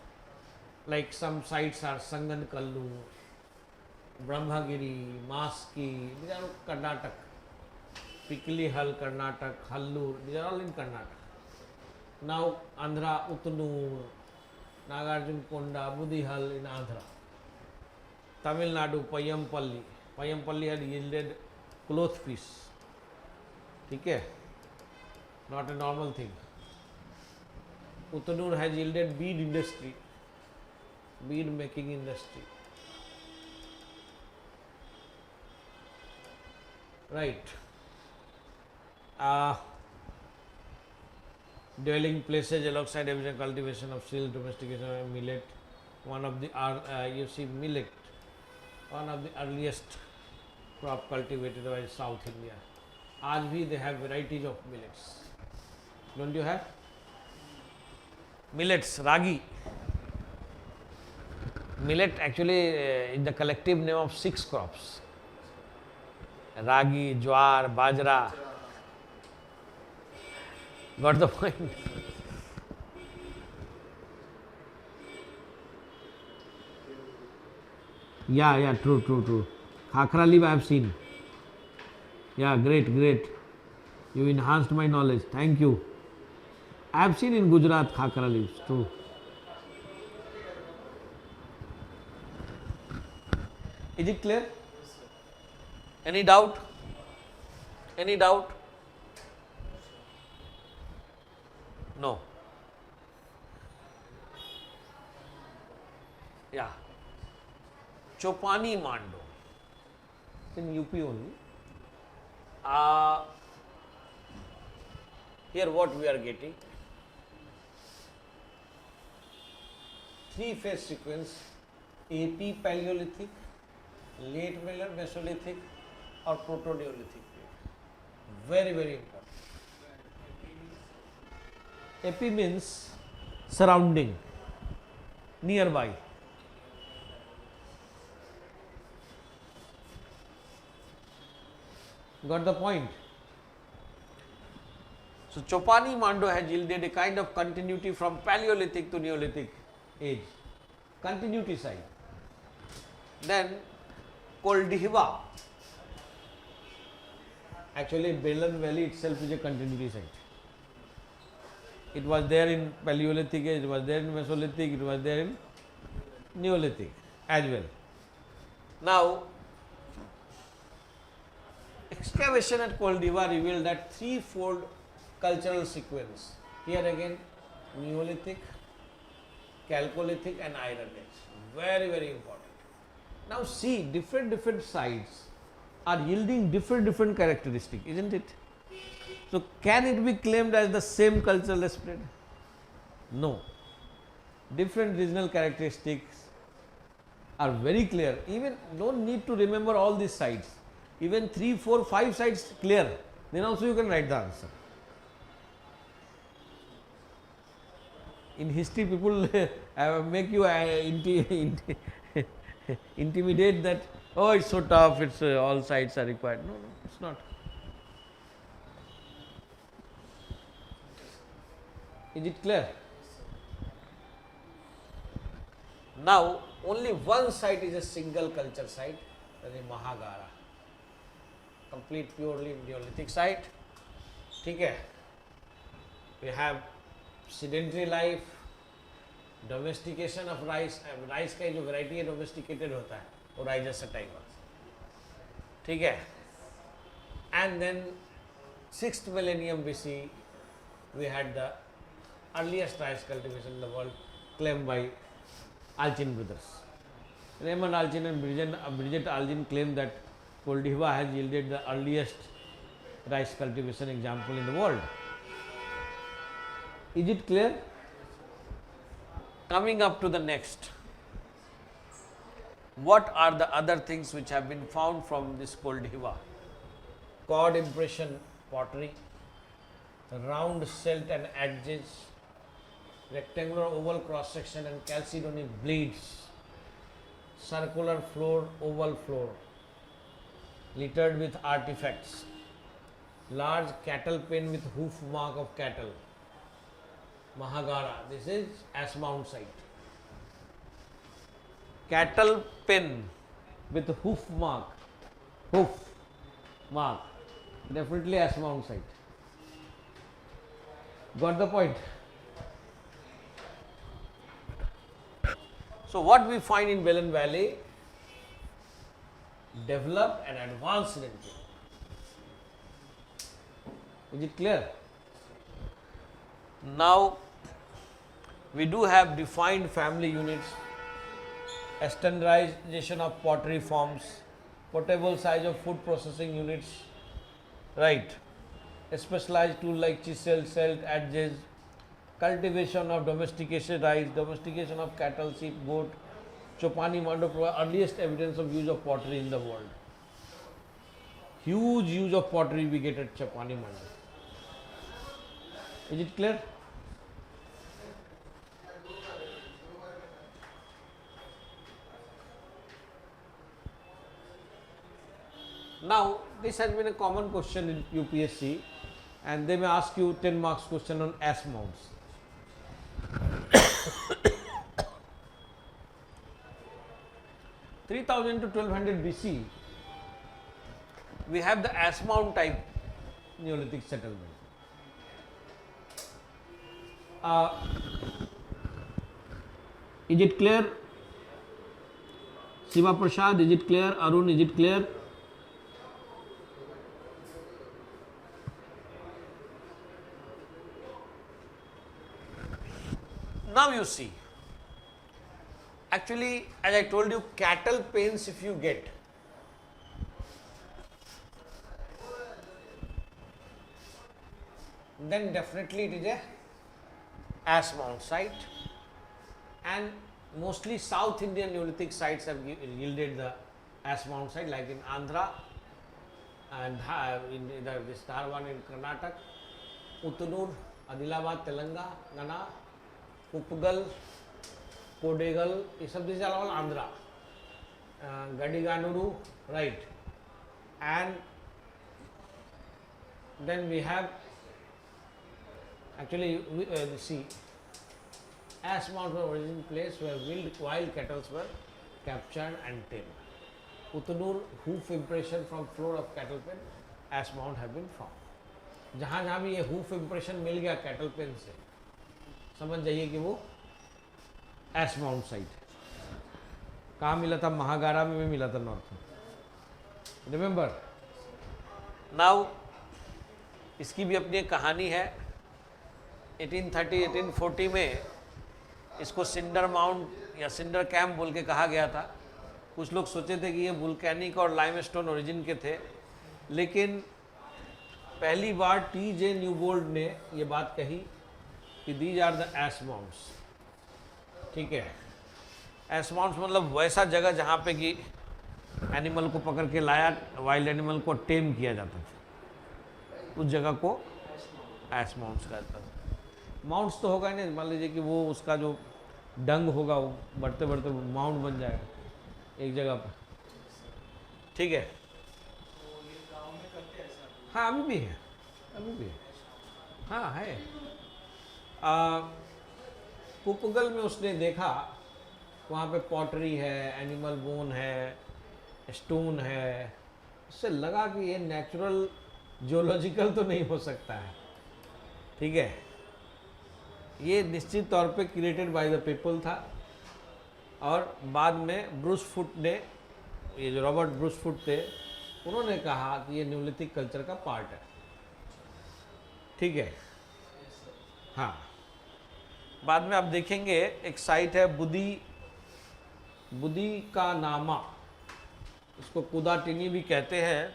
Like some sites are Sangan Kallu, Brahmagiri, Maski, these are all Karnataka. Pikli Hall, Karnataka, Hallur, these are all in Karnataka. Now Andhra, Uttanur, Nagarjun Konda, Budihal in Andhra. Tamil Nadu, Payampalli. Payampalli had yielded cloth piece. Okay? Not a normal thing. Uttanur has yielded bead industry, bead making industry. Right. Dwelling places alongside evident cultivation of cereal, domestication of millet. One of the you see millet, one of the earliest crop cultivated by South India. आज भी they have varieties of millets. Don't you have? Millets, ragi. Millet actually is the collective name of 6 crops. Ragi, jowar, bajra. Got the point? Yeah, true. Khakra leaf I have seen. Yeah, great. You enhanced my knowledge. Thank you. I have seen in Gujarat khakra leaves, true. Is it clear? Any doubt? No. Yeah. Chopani Mando. It's in UP only. Here what we are getting? 3-phase sequence, AP Paleolithic, late Mesolithic or proto-Neolithic period. Very, very important. Epi means surrounding, nearby. Got the point? So, Chopani Mando has yielded a kind of continuity from Paleolithic to Neolithic age, continuity side. Then Koldihiva, actually Belan Valley itself is a continuity site. It was there in Paleolithic age, it was there in Mesolithic, it was there in Neolithic as well. Now, excavation at Koldihiva revealed that threefold cultural sequence. Here again Neolithic, Chalcolithic and Iron Age. Very, very important. Now see, different sites are yielding different characteristics, isn't it? So can it be claimed as the same cultural spread? No. Different regional characteristics are very clear. Even no need to remember all these sites. Even 3, 4, 5 sites clear. Then also you can write the answer. In history, people make you intimidate that, oh, it's so tough, it's all sites are required. No, it's not. Is it clear? Now, only one site is a single culture site, that is Mahagara. Complete purely Neolithic site. Okay. We have sedentary life, domestication of rice. Rice का जो variety है domesticated होता है, वो Rhizostomi type है. ठीक है. And then 6th millennium BC, we had the earliest rice cultivation in the world, claimed by Alchin brothers. Raymond Alchin and Bridget Alchin claimed that Koldihiva has yielded the earliest rice cultivation example in the world. Is it clear? Coming up to the next, what are the other things which have been found from this Koldihiva? Chord impression pottery, round silt and edges, rectangular oval cross section and chalcedonic bleeds, circular floor, oval floor, littered with artifacts, large cattle pen with hoof mark of cattle. Mahagara, this is Asmount site. Cattle pen with hoof mark, definitely Asmount site. Got the point? So what we find in Belan Valley? Developed and advanced sedentary. Is it clear? Now we do have defined family units, standardization of pottery forms, portable size of food processing units, right? A specialized tool like chisel, silt, adze, cultivation of domesticated rice, domestication of cattle, sheep, goat. Chopani Mando provide earliest evidence of use of pottery in the world. Huge use of pottery we get at Chopani Mando. Is it clear? Now, this has been a common question in UPSC, and they may ask you 10 marks question on ash mounds. (3000 to 1200 BC), we have the ash mound type Neolithic settlement. Is it clear? Shiva Prasad, is it clear? Arun, is it clear? Now you see, actually, as I told you, cattle pens if you get, then definitely it is a ash mound site, and mostly South Indian Neolithic sites have yielded the as mount site like in Andhra and in this Dharwan in Karnataka, Uttanur, Adilabad, Telangana, Upgal, Kodegal, these are all Andhra. Gadiganuru, right. And then we have actually see as mount were origin place where wild cattle were captured and tamed. Uttanur hoof impression from floor of cattle pen as mount have been found. जहाँ जहाँ भी ये hoof impression मिल गया cattle pen से, समझ जाइए कि वो as mount site. कहाँ मिला था? महागारा में भी मिला था नॉर्थ में. Remember? Now इसकी भी अपनी एक कहानी है. 1830-1840 में इसको सिंडर माउंट या सिंडर कैंप बोल के कहा गया था. कुछ लोग सोचे थे कि ये वुल्केनिक और लाइमस्टोन ओरिजिन के थे, लेकिन पहली बार टी.जे. न्यूबोल्ड ने ये बात कही कि these are the ash mounds. ठीक है, एश माउंट्स मतलब वैसा जगह जहाँ पे कि एनिमल को पकड़ के लाया, वाइल्ड एनिमल को टेम किया जाता था, उस जगह को एश माउंट्स कहता था. माउंट्स तो होगा ही नहीं, मान लीजिए कि वो उसका जो डंग होगा वो बढ़ते बढ़ते माउंट बन जाएगा एक जगह पर. ठीक है, हाँ अभी भी है, अभी भी है, हाँ है. पुपगल में उसने देखा वहाँ पे पॉटरी है, एनिमल बोन है, स्टोन है. उससे लगा कि ये नेचुरल जियोलॉजिकल तो नहीं हो सकता है. ठीक है, ये निश्चित तौर पे क्रिएटेड बाय द पीपल था. और बाद में ब्रूस फुट ने, ये जो रॉबर्ट ब्रूस फुट थे, उन्होंने कहा कि ये न्यूलिथिक कल्चर का पार्ट है. ठीक है, हाँ. बाद में आप देखेंगे एक साइट है बुदी का नामा, इसको कुदाटिनी भी कहते हैं.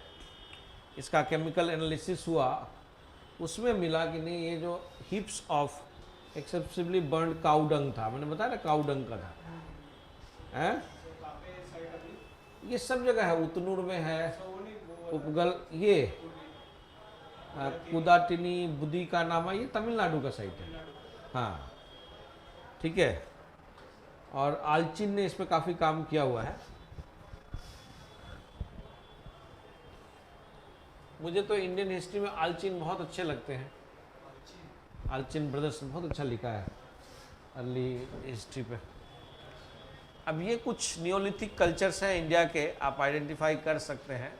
इसका केमिकल एनालिसिस हुआ, उसमें मिला कि नहीं ये जो हिप्स ऑफ एक्सेसिवली बर्न्ड काउडंग था. मैंने बताया ना काउडंग का था, हैं? ये सब जगह है, उतनूर में है, उपगल, ये कुदाटिनी, बुदी का नामा, ये तमिलनाडु का साइट है. हाँ, ठीक है. और आलचिन ने इस पे काफ़ी काम किया हुआ है. मुझे तो इंडियन हिस्ट्री में आलचिन बहुत अच्छे लगते हैं. आलचिन ब्रदर्स ने बहुत अच्छा लिखा है अर्ली हिस्ट्री पे. अब ये कुछ नियोलिथिक कल्चर्स हैं इंडिया के, आप आइडेंटिफाई कर सकते हैं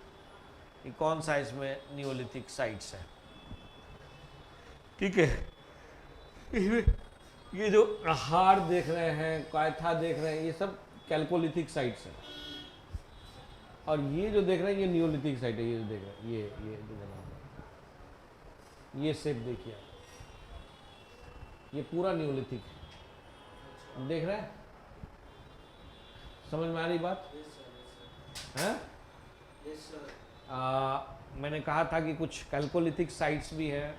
कि कौन सा इसमें नियोलिथिक साइट्स है. ठीक है, ये जो हार देख रहे हैं, कायथा देख रहे हैं, ये सब कैल्कोलिथिक साइट्स हैं. और ये जो देख रहे हैं ये नियोलिथिक साइट है. ये जो देख रहे हैं, ये जो बना हुआ, ये शेप देखिए, ये पूरा नियोलिथिक है. देख रहे हैं? समझ में आ रही बात है? मैंने कहा था कि कुछ कैल्कोलिथिक साइट्स भी है.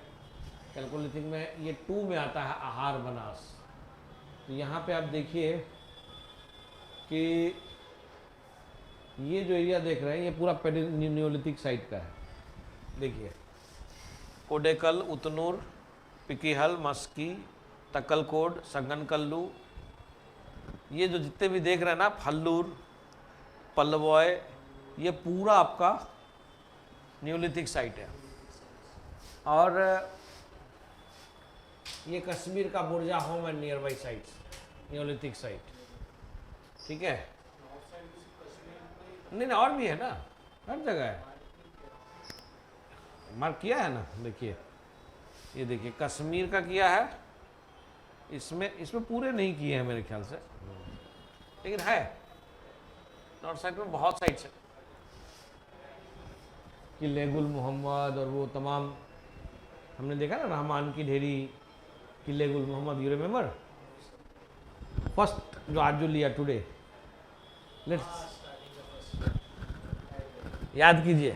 कैल्कोलिथिक में ये 2 में आता है आहार बनास. तो यहाँ पे आप देखिए कि ये जो एरिया देख रहे हैं ये पूरा नियोलिथिक साइट का है. देखिए, कोडेकल, उतनूर, पिकीहल, मस्की, तकलकोड, संगनकल्लू, ये जो जितने भी देख रहे हैं ना, फल्लूर, पल्लवॉय, ये पूरा आपका नियोलिथिक साइट है. और ये कश्मीर का बुर्जा home and near by sites, Neolithic site. ठीक है, नहीं ना, और भी है ना, हर जगह है. मार्क किया है ना, देखिए, ये देखिए कश्मीर का किया है. इसमें पूरे नहीं किए हैं मेरे ख्याल से, लेकिन है नॉर्थ साइड में बहुत साइट्स है. किले गुल मोहम्मद और वो तमाम हमने देखा ना, रहमान की ढेरी, किले गुल मोहम्मद. यू रिमेम्बर फर्स्ट जो आज जो लिया टुडे, लेट्स याद कीजिए.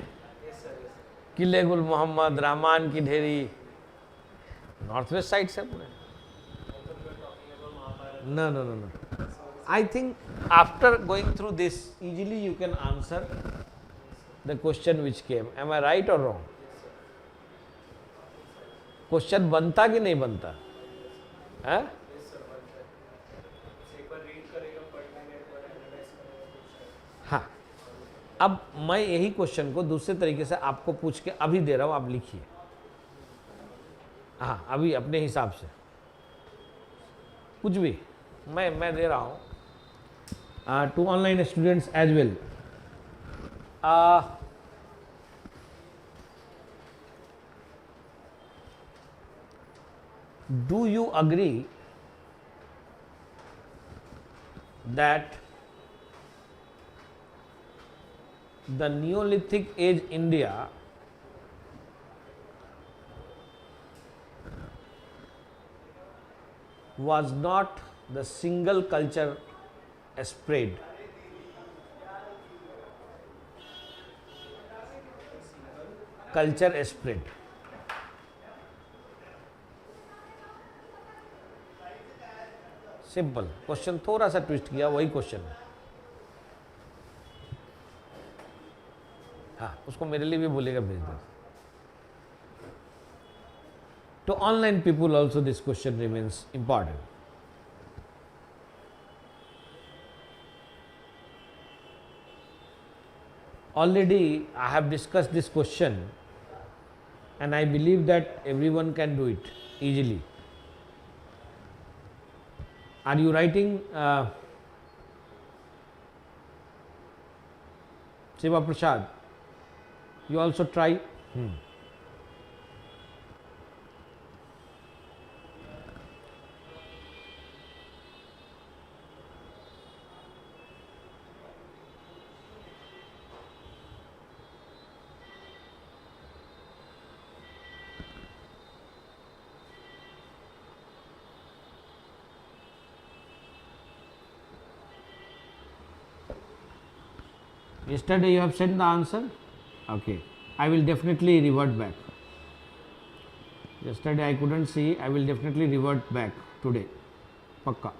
किले गुल मोहम्मद, रहमान की ढेरी, नॉर्थ वेस्ट साइड से पूरे. No no no no, I think after going through this, easily you can answer the question which came. Am I right or wrong? Question बनता कि नहीं बनता है? हाँ, अब मैं यही क्वेश्चन को दूसरे तरीके से आपको पूछ के अभी दे रहा हूँ, आप लिखिए। हाँ, अभी अपने हिसाब से कुछ भी मैं दे रहा हूँ to online students as well. Do you agree that the Neolithic age India was not the single culture spread? Culture spread. Simple question, थोड़ा सा ट्विस्ट किया, वही क्वेश्चन है। हाँ, उसको मेरे लिए भी बोलेगा, भेज दो। To online people also this question remains important. Already I have discussed this question and I believe that everyone can do it easily. Are you writing Shiva Prasad? You also try. Yesterday you have sent the answer? Okay. I will definitely revert back. Yesterday I couldn't see, I will definitely revert back today. Pakka.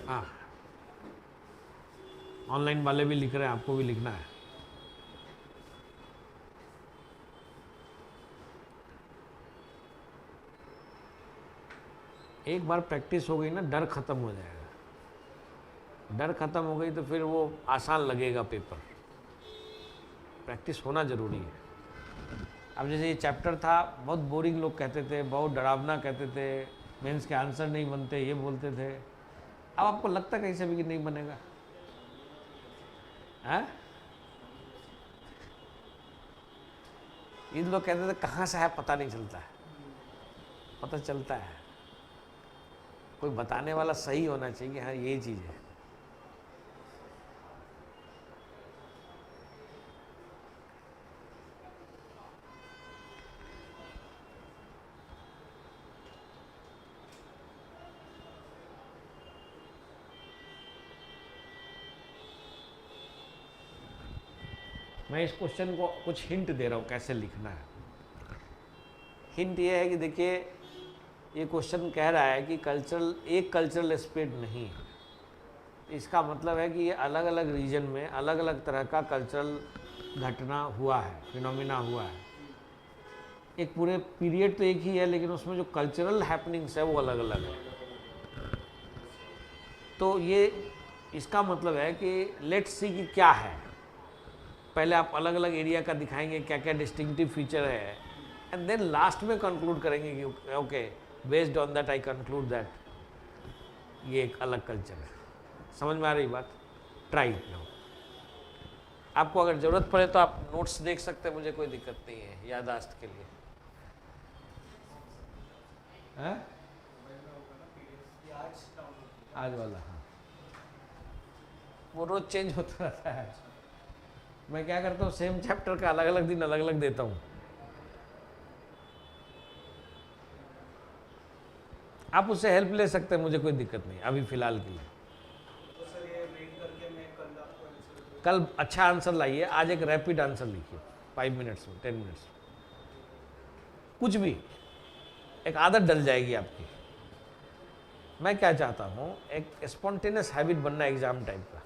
हाँ, online वाले भी लिख रहे हैं, आपको भी लिखना है। एक बार प्रैक्टिस हो गई ना, डर खत्म हो जाएगा। डर खत्म हो गई तो फिर वो आसान लगेगा पेपर। प्रैक्टिस होना जरूरी है। अब जैसे ये चैप्टर था, बहुत बोरिंग लोग कहते थे, बहुत डरावना कहते थे, मेंस के आंसर नहीं बनते, ये बोलते थे। अब आपको लगता है कैसे भी कि नहीं बनेगा? हैं? इन लोग कहते थे कहाँ से है पता नहीं चलता है, पता चलता है। कोई बताने वाला सही होना चाहिए, हाँ ये चीज़ है। मैं इस क्वेश्चन को कुछ हिंट दे रहा हूँ कैसे लिखना है। हिंट ये है कि देखिए, ये क्वेश्चन कह रहा है कि एक कल्चरल स्प्रेड नहीं है। इसका मतलब है कि ये अलग अलग रीजन में अलग अलग तरह का कल्चरल घटना हुआ है, फिनोमिना हुआ है। एक पूरे पीरियड तो एक ही है, लेकिन उसमें जो कल्चरल हैपनिंग्स है वो अलग अलग है। तो ये इसका मतलब है कि लेट्स सी कि क्या है। पहले आप अलग अलग एरिया का दिखाएंगे क्या क्या डिस्टिंक्टिव फीचर है, एंड देन लास्ट में कंक्लूड करेंगे कि okay, based on that I conclude that ये एक अलग कल्चर है। समझ में आ रही बात? Try no. आपको अगर ज़रूरत पड़े तो आप नोट्स देख सकते हैं, मुझे कोई दिक्कत नहीं है याददाश्त के लिए। हैं? आज वाला, हाँ, वो रोज चेंज होता रहता है। मैं क्या करता हूँ, सेम चैप्टर का अलग अलग दिन अलग अलग देता हूँ। आप उससे हेल्प ले सकते हैं, मुझे कोई दिक्कत नहीं अभी फ़िलहाल के लिए। तो सर ये वेट करके मैं कल आपको आंसर दूँ? कल अच्छा आंसर लाइए, आज एक रैपिड आंसर लिखिए 5 मिनट्स में, 10 मिनट्स में, कुछ भी, एक आदत डल जाएगी आपकी। मैं क्या चाहता हूँ, एक स्पॉन्टेनियस हैबिट बनना एग्जाम टाइप का।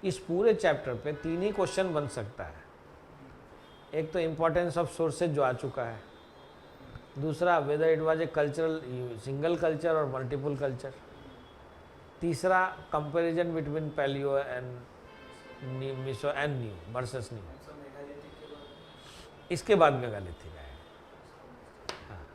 इस पूरे चैप्टर पे 3 ही क्वेश्चन बन सकता है। एक तो इम्पोर्टेंस ऑफ सोर्सेज जो आ चुका है, दूसरा whether it was a cultural single culture और मल्टीपल कल्चर, तीसरा comparison between paleo and meso and neo versus neo, इसके बाद मेगालिथिक आया। हाँ,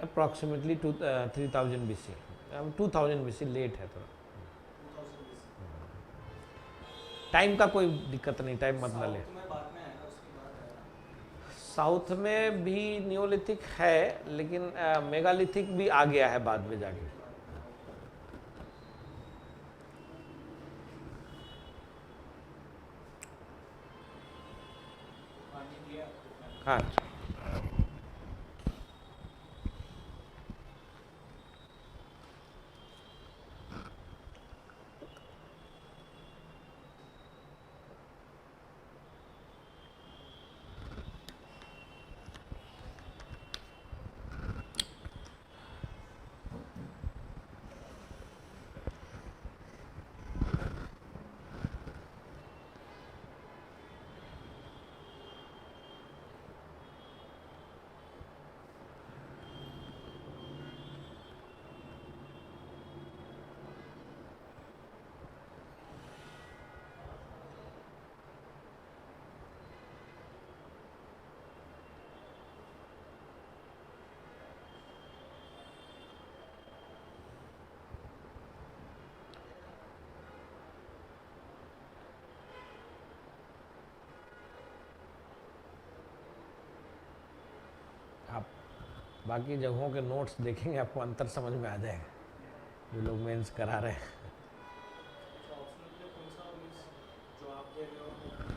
अप्रॉक्सीमेटली 3000 BC, 2000 BC लेट है थोड़ा। टाइम का कोई दिक्कत नहीं, टाइम मत ना ले। साउथ में भी नियोलिथिक है, लेकिन मेगालिथिक भी आ गया है बाद में जाके। हाँ, आप बाकी जगहों के नोट्स देखेंगे, आपको अंतर समझ में आ जाएगा, जो लोग मेंस करा रहे हैं।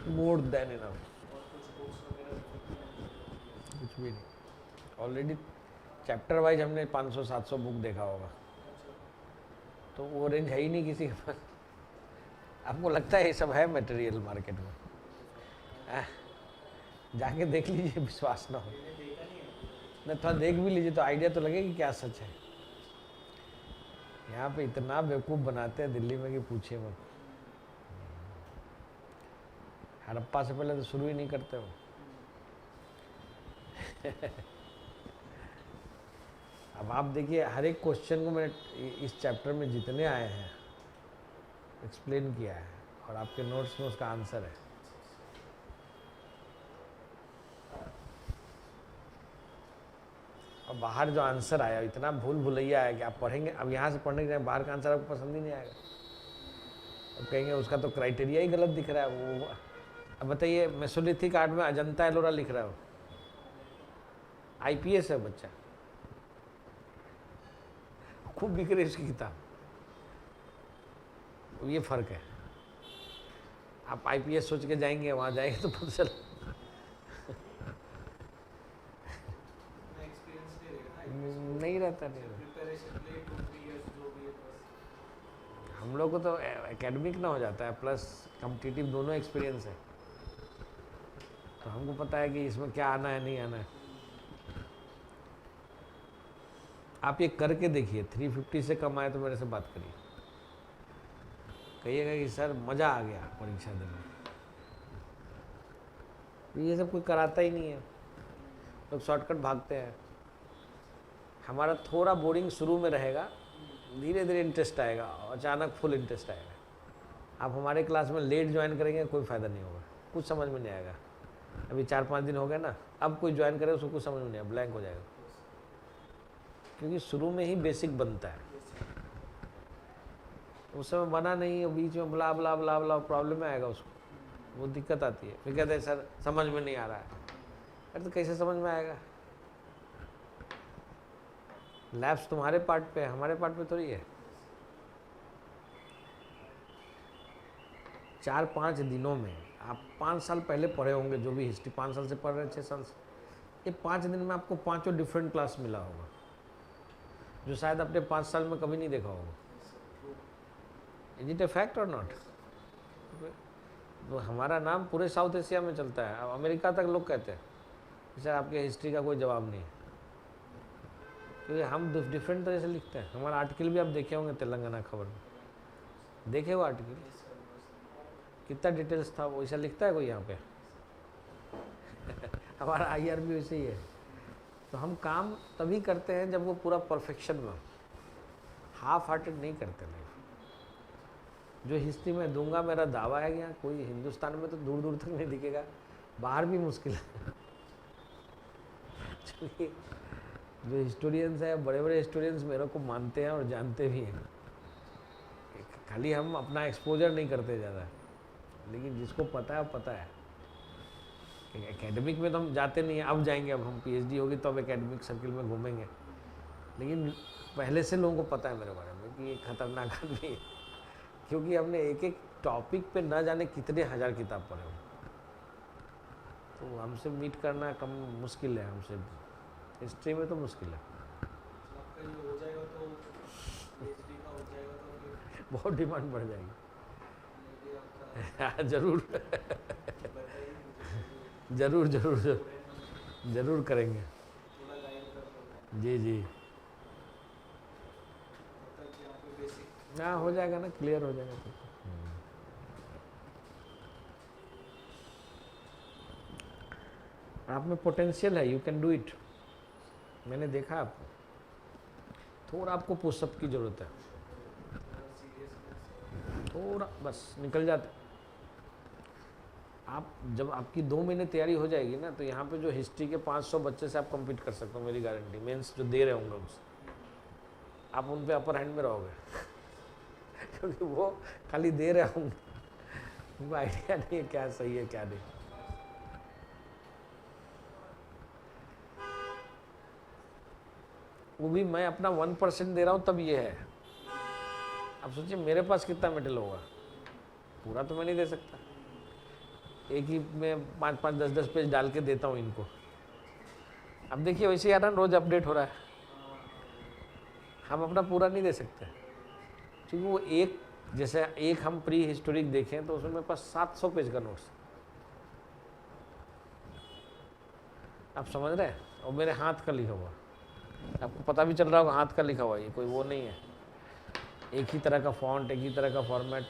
मोर देन इनफ, कुछ भी नहीं। ऑलरेडी चैप्टर वाइज हमने 500-700 बुक देखा होगा, तो वो रेंज है ही नहीं किसी के पास। आपको लगता है ये सब है मटेरियल मार्केट में? जाके देख लीजिए, विश्वास ना हो नहीं, थोड़ा देख भी लीजिए तो आइडिया तो लगे कि क्या सच है। यहाँ पे इतना बेवकूफ़ बनाते हैं दिल्ली में कि पूछिए मत। हड़प्पा से पहले तो शुरू ही नहीं करते हो। अब आप देखिए हर एक क्वेश्चन को मैंने इस चैप्टर में जितने आए हैं एक्सप्लेन किया है और आपके नोट्स में उसका आंसर है। और बाहर जो आंसर आया इतना भूल भुलैया है कि आप पढ़ेंगे, अब यहाँ से पढ़ने के लिए बाहर का आंसर आपको पसंद ही नहीं आएगा। अब कहेंगे उसका तो क्राइटेरिया ही गलत दिख रहा है वो। अब बताइए मेसोलिथिक आर्ट में अजंता एलोरा लिख रहा हो, आईपीएस है बच्चा, खूब बिक रही इसकी किताब। ये फर्क है। आप आईपीएस सोच के जाएंगे, वहाँ जाएंगे तो पता चल नहीं रहता, नहीं रहता। हम लोग को तो एकेडमिक ना हो जाता है प्लस कॉम्पिटिटिव दोनों एक्सपीरियंस है, तो हमको पता है कि इसमें क्या आना है नहीं आना है। आप ये करके देखिए, 350 से कम आए तो मेरे से बात करिए, कहिएगा कि सर मज़ा आ गया परीक्षा देने। ये सब कोई कराता ही नहीं है, लोग शॉर्टकट भागते हैं। हमारा थोड़ा बोरिंग शुरू में रहेगा, धीरे धीरे इंटरेस्ट आएगा और अचानक फुल इंटरेस्ट आएगा। आप हमारे क्लास में लेट ज्वाइन करेंगे कोई फ़ायदा नहीं होगा, कुछ समझ में नहीं आएगा। अभी 4-5 दिन हो गए ना, अब कोई ज्वाइन करे उसको कुछ समझ में नहीं आएगा, ब्लैंक हो जाएगा, क्योंकि शुरू में ही बेसिक बनता है। उस समय बना नहीं है, बीच में बला बला बला बला प्रॉब्लम में आएगा उसको, वो दिक्कत आती है। फिर कहते हैं सर समझ में नहीं आ रहा है। अरे तो कैसे समझ में आएगा? लैब्स तुम्हारे पार्ट पे है, हमारे पार्ट पे थोड़ी है। 4-5 दिनों में आप 5 साल पहले पढ़े होंगे, जो भी हिस्ट्री 5 साल से पढ़ रहे हैं, 6 साल से, ये 5 दिन में आपको 5 डिफरेंट क्लास मिला होगा, जो शायद अपने 5 साल में कभी नहीं देखा होगा। इज इट ए फैक्ट और नॉट? तो हमारा नाम पूरे साउथ एशिया में चलता है। अब अमेरिका तक लोग कहते हैं सर आपके हिस्ट्री का कोई जवाब नहीं है, क्योंकि हम डिफरेंट तरह से लिखते हैं। हमारा आर्टिकल भी आप देखे होंगे तेलंगाना खबर में, देखे वो आर्टिकल, कितना डिटेल्स था, वो ऐसा लिखता है कोई यहाँ पे? हमारा आईआर भी वैसे ही है। तो हम काम तभी करते हैं जब वो पूरा परफेक्शन में, हाफ हार्टेड नहीं करते। नहीं, जो हिस्ट्री में दूंगा मेरा दावा है कि यहाँ कोई हिंदुस्तान में तो दूर दूर तक नहीं दिखेगा, बाहर भी मुश्किल है। क्योंकि जो हिस्टोरियंस है, बड़े बड़े हिस्टोरियंस मेरे को मानते हैं और जानते भी हैं, खाली हम अपना एक्सपोजर नहीं करते ज़्यादा, लेकिन जिसको पता है वो पता है। एकेडमिक में तो हम जाते नहीं हैं, अब जाएंगे, अब हम पीएचडी होगी तो अब एकेडमिक सर्किल में घूमेंगे, लेकिन पहले से लोगों को पता है मेरे बारे में कि ये खतरनाक आदमी है, क्योंकि हमने एक एक टॉपिक पे ना जाने कितने हज़ार किताब पढ़े हो। तो हमसे मीट करना कम मुश्किल है, हमसे हिस्ट्री में तो मुश्किल है। हो जाएगा तो PhD का हो जाएगा तो बहुत डिमांड बढ़ जाएगी। हाँ जरूर जरूर जरूर जरूर करेंगे। जी जी, हाँ हो जाएगा ना, क्लियर हो जाएगा। आप में पोटेंशियल है, यू कैन डू इट। मैंने देखा आपको, थोड़ा आपको पुशअप की ज़रूरत है, थोड़ा बस निकल जाते। आप जब आपकी 2 महीने तैयारी हो जाएगी ना, तो यहाँ पे जो हिस्ट्री के 500 बच्चे से आप कम्पीट कर सकते हो, मेरी गारंटी। मेंस जो दे रहे होंगे उनसे आप उन पे अपर हैंड में रहोगे। क्योंकि वो खाली दे रहे होंगे, उनको आइडिया नहीं है क्या सही है क्या नहीं। वो भी मैं अपना 1% दे रहा हूँ तब ये है। अब सोचिए मेरे पास कितना मेटल होगा, पूरा तो मैं नहीं दे सकता। एक ही में 5-5, 10-10 पेज डाल के देता हूँ इनको। अब देखिए वैसे यार रोज अपडेट हो रहा है, हम अपना पूरा नहीं दे सकते, क्योंकि वो एक जैसे एक हम प्री हिस्टोरिक देखें तो उसमें मेरे पास 700 पेज का नोट्स, आप समझ रहे हैं, और मेरे हाथ का लिखा हुआ। आपको पता भी चल रहा होगा हाथ का लिखा हुआ, ये कोई वो नहीं है, एक ही तरह का फॉन्ट, एक ही तरह का फॉर्मेट।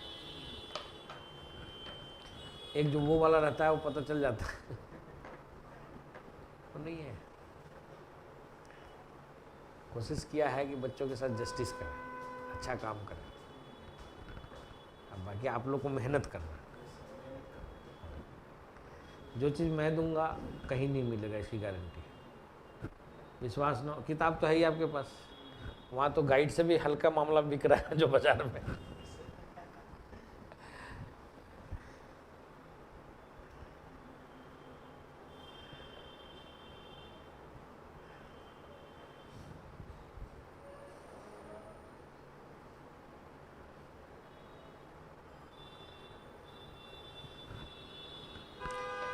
एक जो वो वाला रहता है वो पता चल जाता है, वो नहीं है। कोशिश किया है कि बच्चों के साथ जस्टिस करें, अच्छा काम करें। अब बाकी आप लोग को मेहनत करना है। जो चीज़ मैं दूंगा कहीं नहीं मिलेगा, इसकी गारंटी। विश्वास न, किताब तो है ही आपके पास, वहाँ तो गाइड से भी हल्का मामला बिक रहा है जो बाजार में।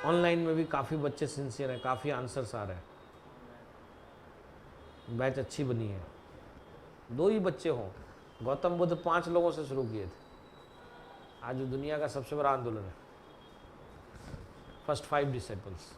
ऑनलाइन में भी काफ़ी बच्चे सिंसियर हैं, काफ़ी आंसर्स आ रहे हैं, बैच अच्छी बनी है। 2 ही बच्चे हों, गौतम बुद्ध 5 लोगों से शुरू किए थे, आज दुनिया का सबसे बड़ा आंदोलन है, फर्स्ट 5 डिसाइपल्स।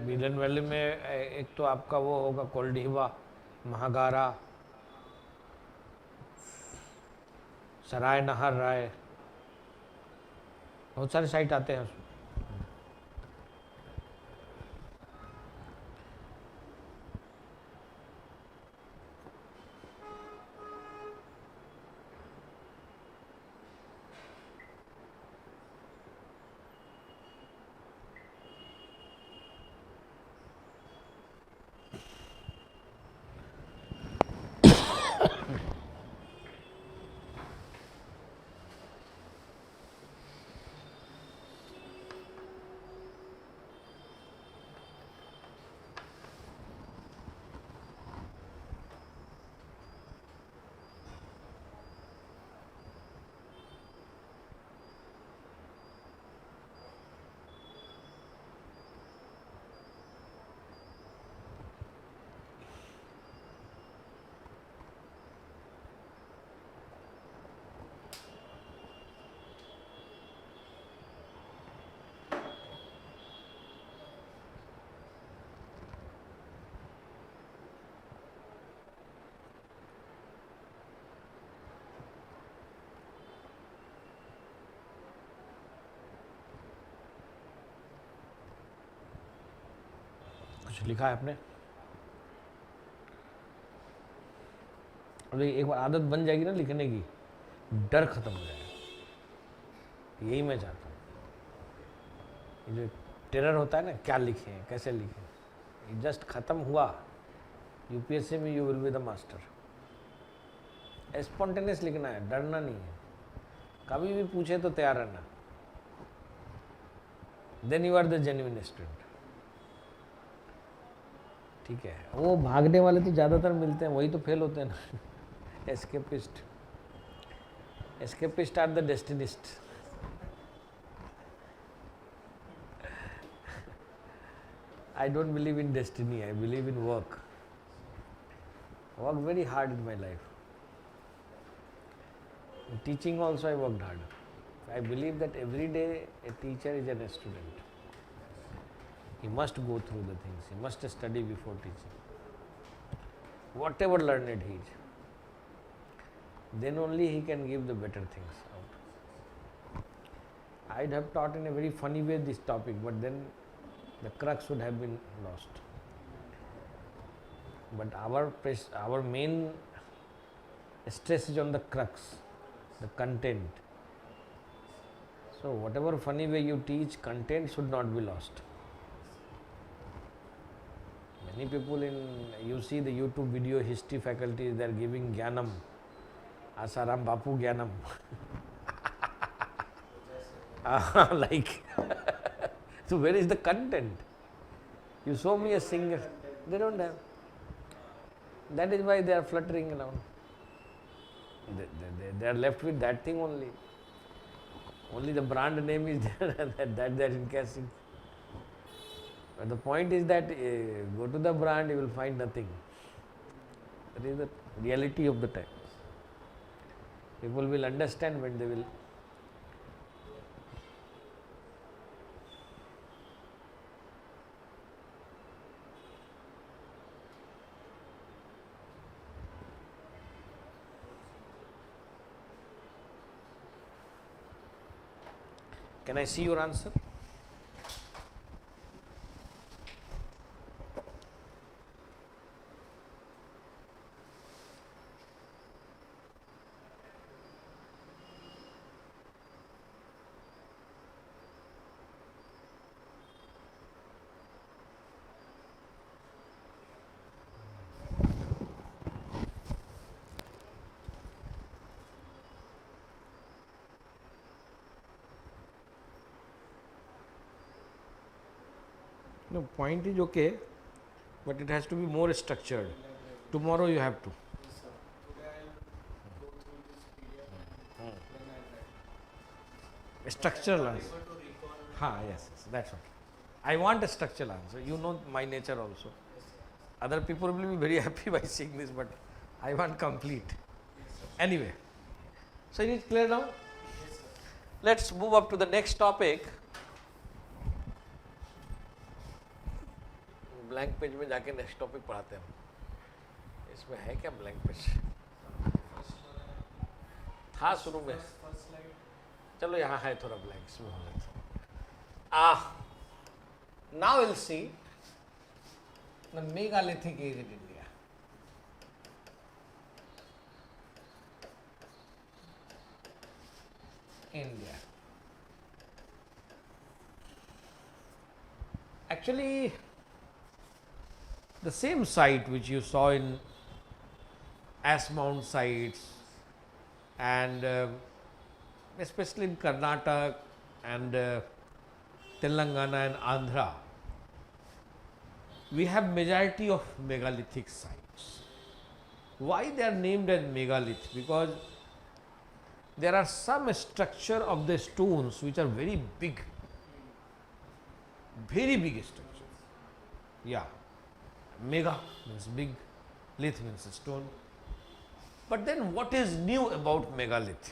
मिलन वैली में एक तो आपका वो होगा कोल्डिवा, महागारा, सराय नहर राय, बहुत सारे साइट आते हैं उसमें। कुछ लिखा है आपने? और एक बार आदत बन जाएगी ना लिखने की, डर खत्म हो जाएगा। यही मैं चाहता हूँ। ये जो टेरर होता है ना, क्या लिखें कैसे लिखें, ये जस्ट खत्म हुआ, यूपीएससी में you will be the master. Spontaneous लिखना है, डरना नहीं है। कभी भी पूछे तो तैयार रहना, then you are the genuine student. ठीक है, वो भागने वाले तो ज़्यादातर मिलते हैं, वही तो फेल होते हैं ना। Escapist, escapist are the destinist. I don't believe in destiny, I believe in work. Work very hard in my life. In teaching also I worked hard. I believe that every day a teacher is a student. He must go through the things, he must study before teaching. Whatever learned he is, then only he can give the better things out. I'd have taught in a very funny way this topic, but then the crux would have been lost. But our main stress is on the crux, the content. So whatever funny way you teach, content should not be lost. Many people you see the YouTube video, history faculty, they are giving Gyanam, Asaram Bapu Gyanam. Like, so where is the content? You show me a singer, they don't have. That is why they are fluttering around. They are left with that thing only. Only the brand name is there, that they are encasing. But the point is that go to the brand, you will find nothing. That is the reality of the time. People will understand when they will. Can I see your answer? No, point is okay, but it has to be more structured. Tomorrow you have to. Yes, sir. Today I will go through this PDF and then I will write. Structural answer. Able to recall. Yes, that's okay. I want a structural answer. You know my nature also. Yes, sir. Other people will be very happy by seeing this, but I want complete. Yes, sir. Anyway, so it is clear now? Yes, sir. Let's move up to the next topic. Blank page में जाके next topic पढ़ाते हैं हम. इसमें है क्या blank page? था शुरू में. चलो यहाँ है थोड़ा ब्लैंक, इसमें हो जाता. Now we'll see the megalithic age in India. India. Actually, the same site which you saw in Ash Mount sites and especially in Karnataka and Telangana and Andhra, we have majority of megalithic sites. Why they are named as megalith? Because there are some structure of the stones which are very big structure. Yeah, mega means big, lith means stone. But then what is new about megalith?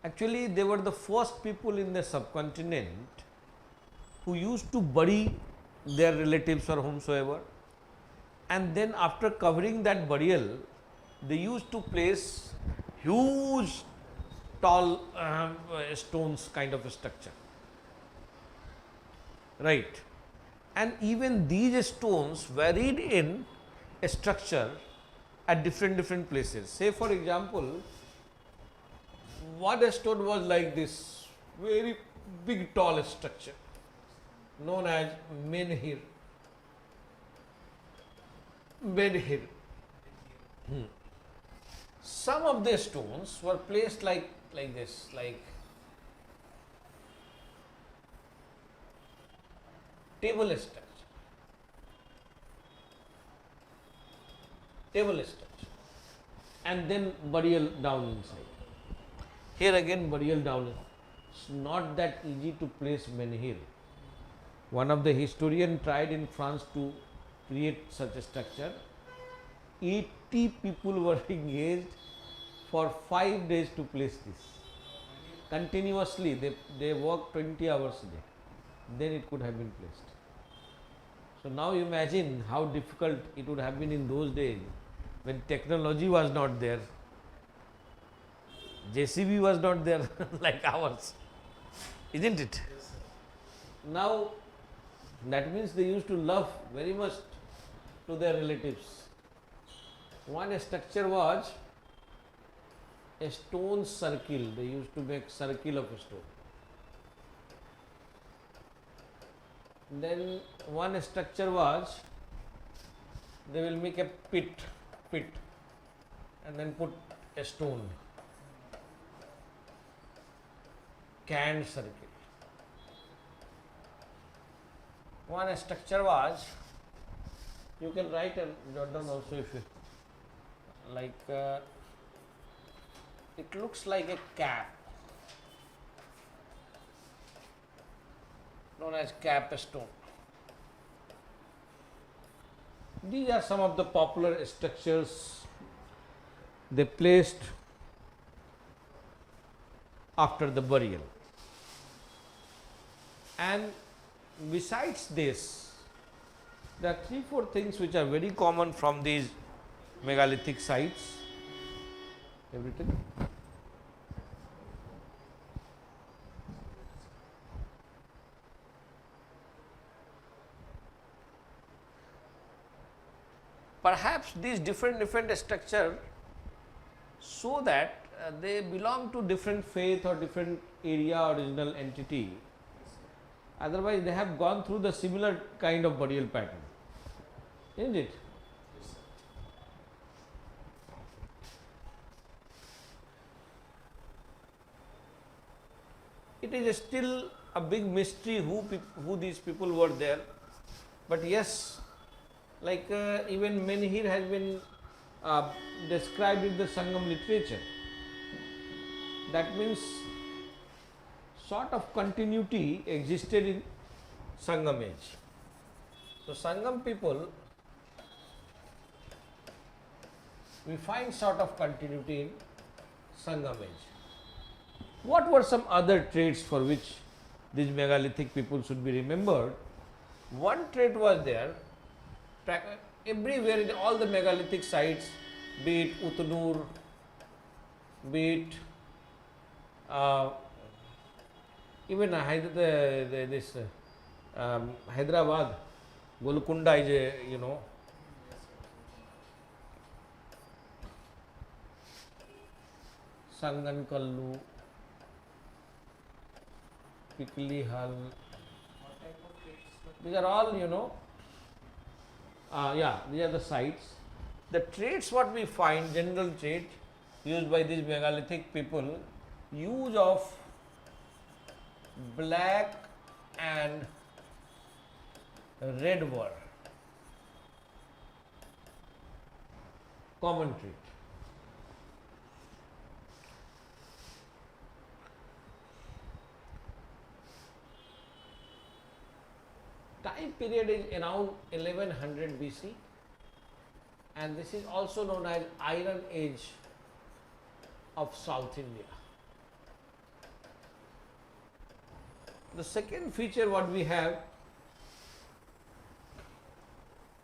Actually, they were the first people in the subcontinent who used to bury their relatives or whomsoever, and then after covering that burial, they used to place huge tall stones kind of a structure, right? And even these stones varied in a structure at different places. Say for example, one stone was like this, very big tall structure known as menhir. Menhir. Some of the stones were placed like this, like table structure. Table structure. And then burial down inside. Here again burial down. It's not that easy to place menhir. One of the historian tried in France to create such a structure. 80 people were engaged for 5 days to place this. Continuously, they worked 20 hours a day. Then it could have been placed. So now imagine how difficult it would have been in those days when technology was not there. JCB was not there like ours, isn't it? Yes, sir. Now that means they used to love very much to their relatives. One structure was a stone circle. They used to make circle of a stone. Then one structure was they will make a pit and then put a stone. Canned circle. One structure was, you can write and jot down also if you like, it looks like a cap, known as cap stone. These are some of the popular structures they placed after the burial. And besides this, there are 3-4 things which are very common from these megalithic sites. Everything. Perhaps these different structure so that they belong to different faith or different area, original entity. Otherwise, they have gone through the similar kind of burial pattern, isn't it? Yes, sir. It is still a big mystery who these people were there, but yes, like even menhir has been described in the Sangam literature. That means sort of continuity existed in Sangam age. So Sangam people, we find sort of continuity in Sangam age. What were some other traits for which these megalithic people should be remembered? One trait was there, everywhere in all the megalithic sites, be it Utnur, be it even this Hyderabad, Golconda is a, Sangankallu, Pikli Hall, What type of traits? these are all, these are the sites. The traits what we find, general trait used by these megalithic people, use of black and red were common trait. Time period is around 1100 BC, and this is also known as Iron Age of South India. The second feature what we have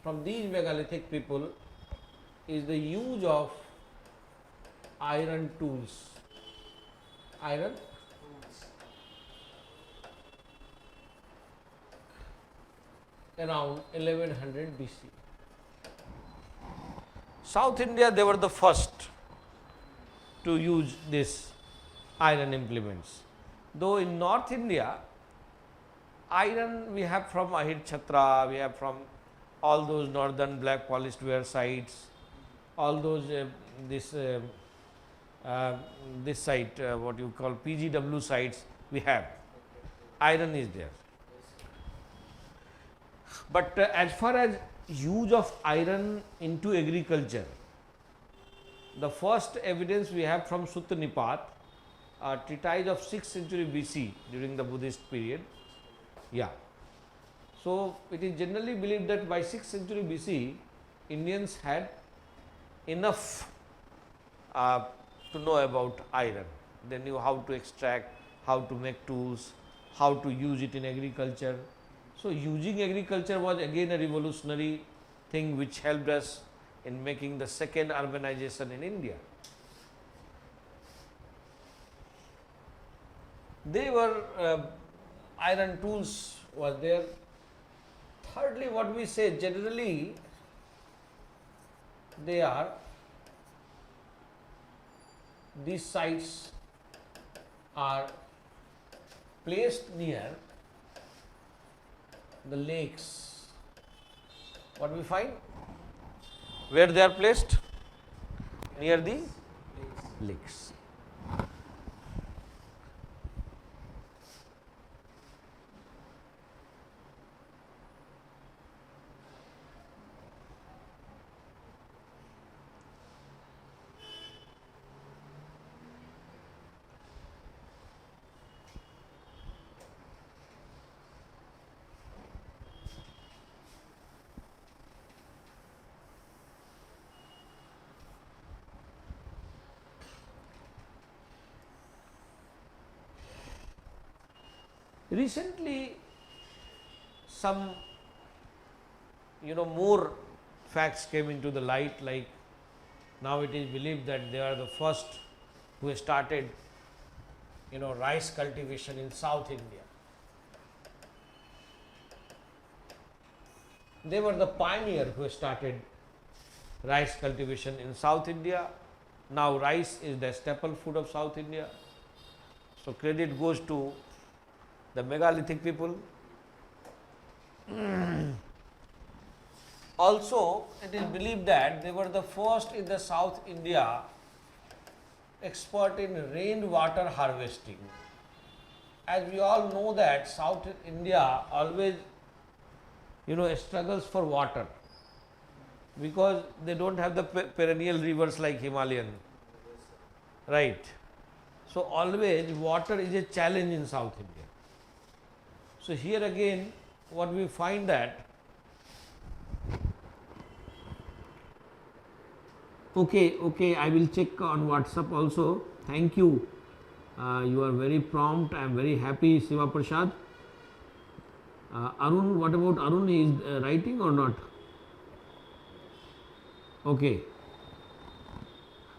from these megalithic people is the use of iron tools. Iron Tools. around 1100 BC. South India, they were the first to use this iron implements. Though in North India, iron we have from Ahir Chhatra, we have from all those northern black polished ware sites, all those this site what you call PGW sites we have. Iron is there. But as far as use of iron into agriculture, the first evidence we have from Sutta Nipat, a treatise of 6th century BC during the Buddhist period. Yeah. So, it is generally believed that by 6th century BC, Indians had enough to know about iron. They knew how to extract, how to make tools, how to use it in agriculture. So, using agriculture was again a revolutionary thing which helped us in making the second urbanization in India. They were iron tools was there. Thirdly, what we say generally they are these sites are placed near the lakes. What we find? Where they are placed? Near the lakes. Recently, some more facts came into the light, like now it is believed that they are the first who started rice cultivation in South India. They were the pioneer who started rice cultivation in South India. Now rice is the staple food of South India. So credit goes to the megalithic people. Also, it is believed that they were the first in the South India expert in rainwater harvesting. As we all know that South India always struggles for water because they don't have the perennial rivers like Himalayan, right? So always water is a challenge in South India. So here again what we find that okay, I will check on WhatsApp also. Thank you. You are very prompt. I am very happy, Siva Prasad. Arun, what about Arun? He is writing or not? Okay.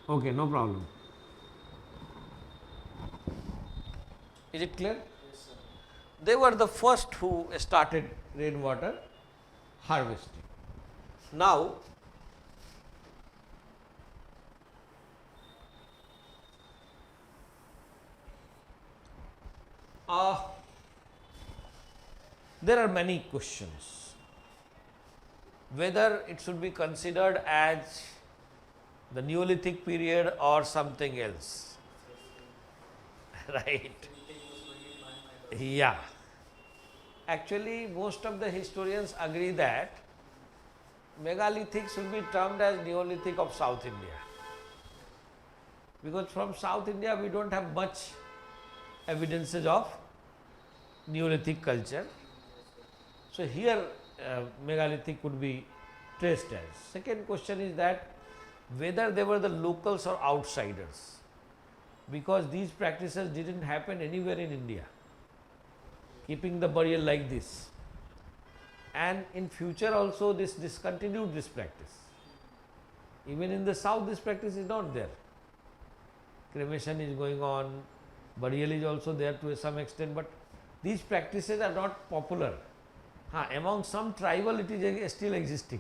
Okay, no problem. Is it clear? Yes, sir. They were the first who started rainwater harvesting. Now, there are many questions. Whether it should be considered as the Neolithic period or something else. Right? Printing was going in my mind. Yeah. Actually, most of the historians agree that Megalithic should be termed as Neolithic of South India. Because from South India we don't have much evidences of Neolithic culture. So here Megalithic could be traced as. Second question is that whether they were the locals or outsiders, because these practices didn't happen anywhere in India, keeping the burial like this. And in future also this discontinued this practice. Even in the south this practice is not there. Cremation is going on, burial is also there to some extent, but these practices are not popular. Among some tribal it is still existing.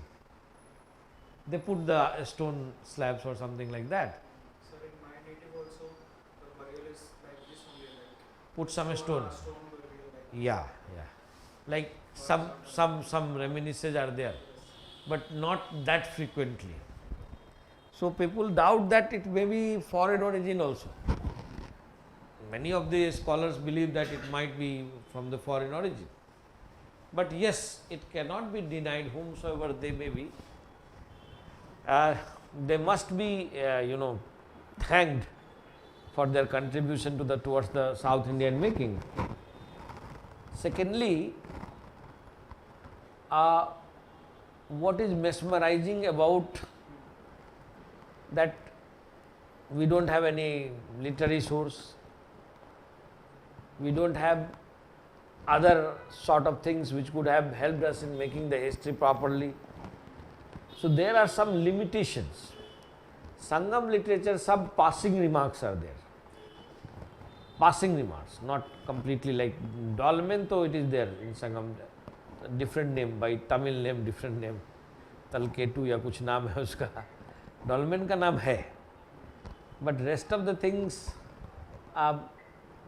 They put the stone slabs or something like that. Sir, in my native also, the burial is like this only, like Put some stone. stone burial, like Yeah, yeah. Like some reminiscences are there, but not that frequently. So people doubt that it may be foreign origin also. Many of the scholars believe that it might be from the foreign origin. But yes, it cannot be denied, whomsoever they may be. They must be, thanked for their contribution to towards the South Indian making. Secondly, what is mesmerizing about that we don't have any literary source, we don't have other sort of things which could have helped us in making the history properly. So there are some limitations. Sangam literature, some passing remarks are there. Passing remarks, not completely like dolmen, though it is there in Sangam, different name, by Tamil name, different name. Talketu या कुछ नाम है उसका, dolmen का नाम है. But rest of the things,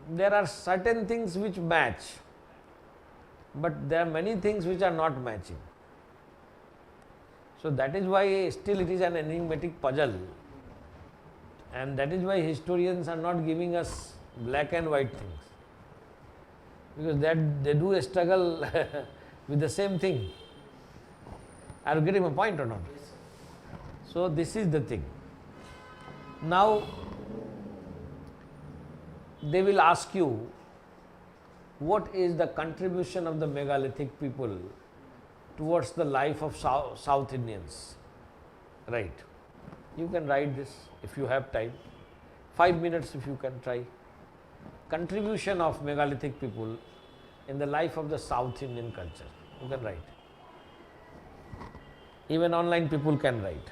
there are certain things which match, but there are many things which are not matching. So that is why still it is an enigmatic puzzle, and that is why historians are not giving us black and white things, because they do struggle with the same thing. Are you getting my point or not? So this is the thing. Now they will ask you, what is the contribution of the megalithic people towards the life of South Indians? Right. You can write this if you have time. 5 minutes if you can try. Contribution of megalithic people in the life of the South Indian culture. You can write. Even online people can write.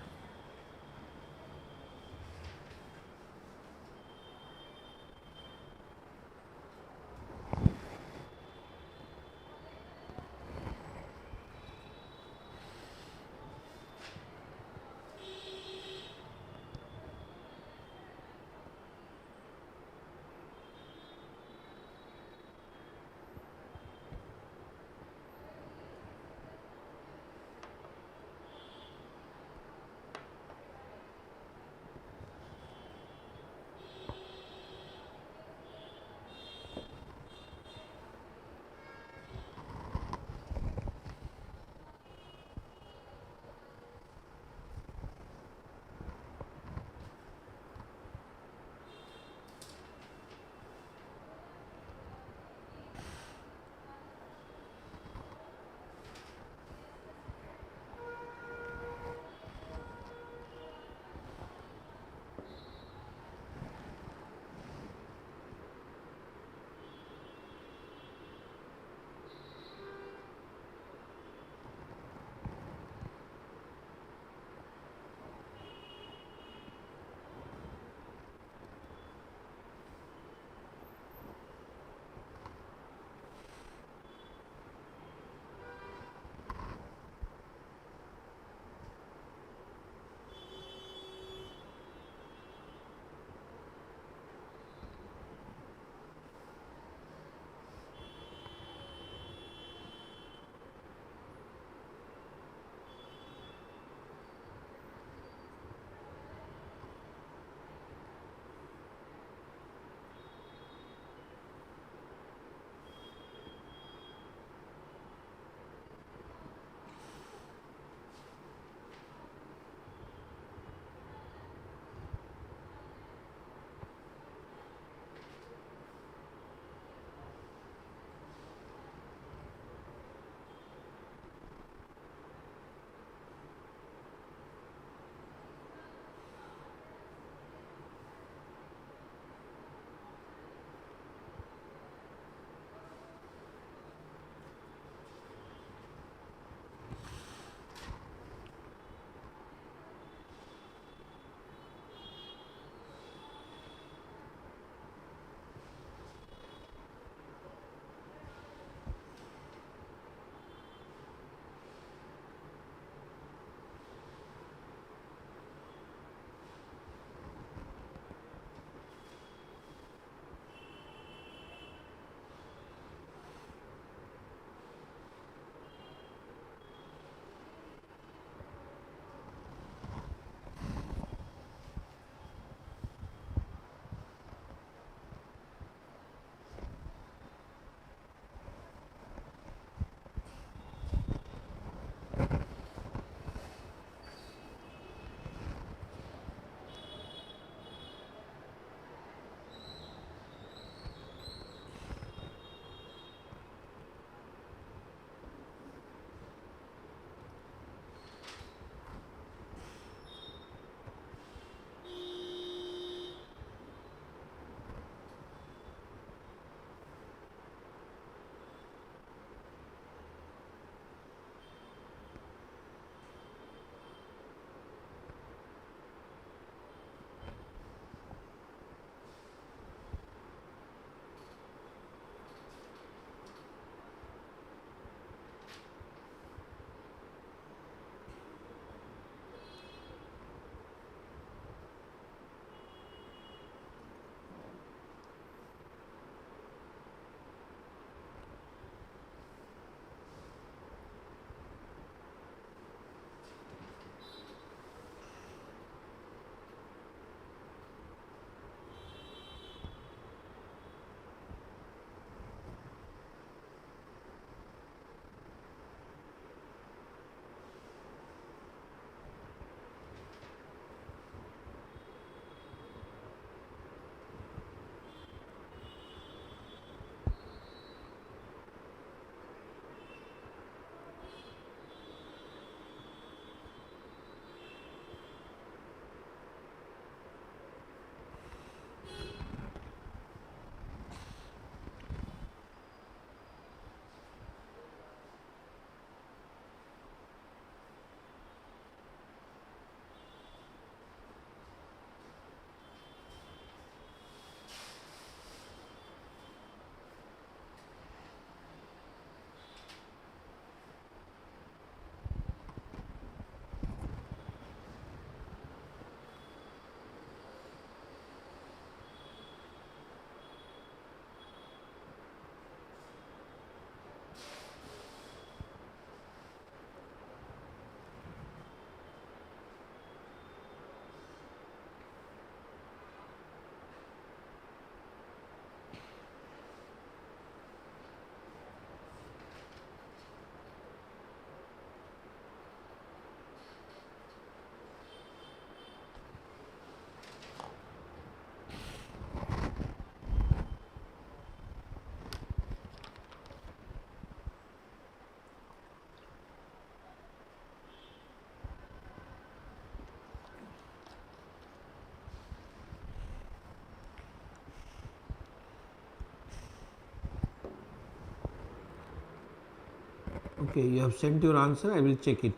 Okay, you have sent your answer, I will check it.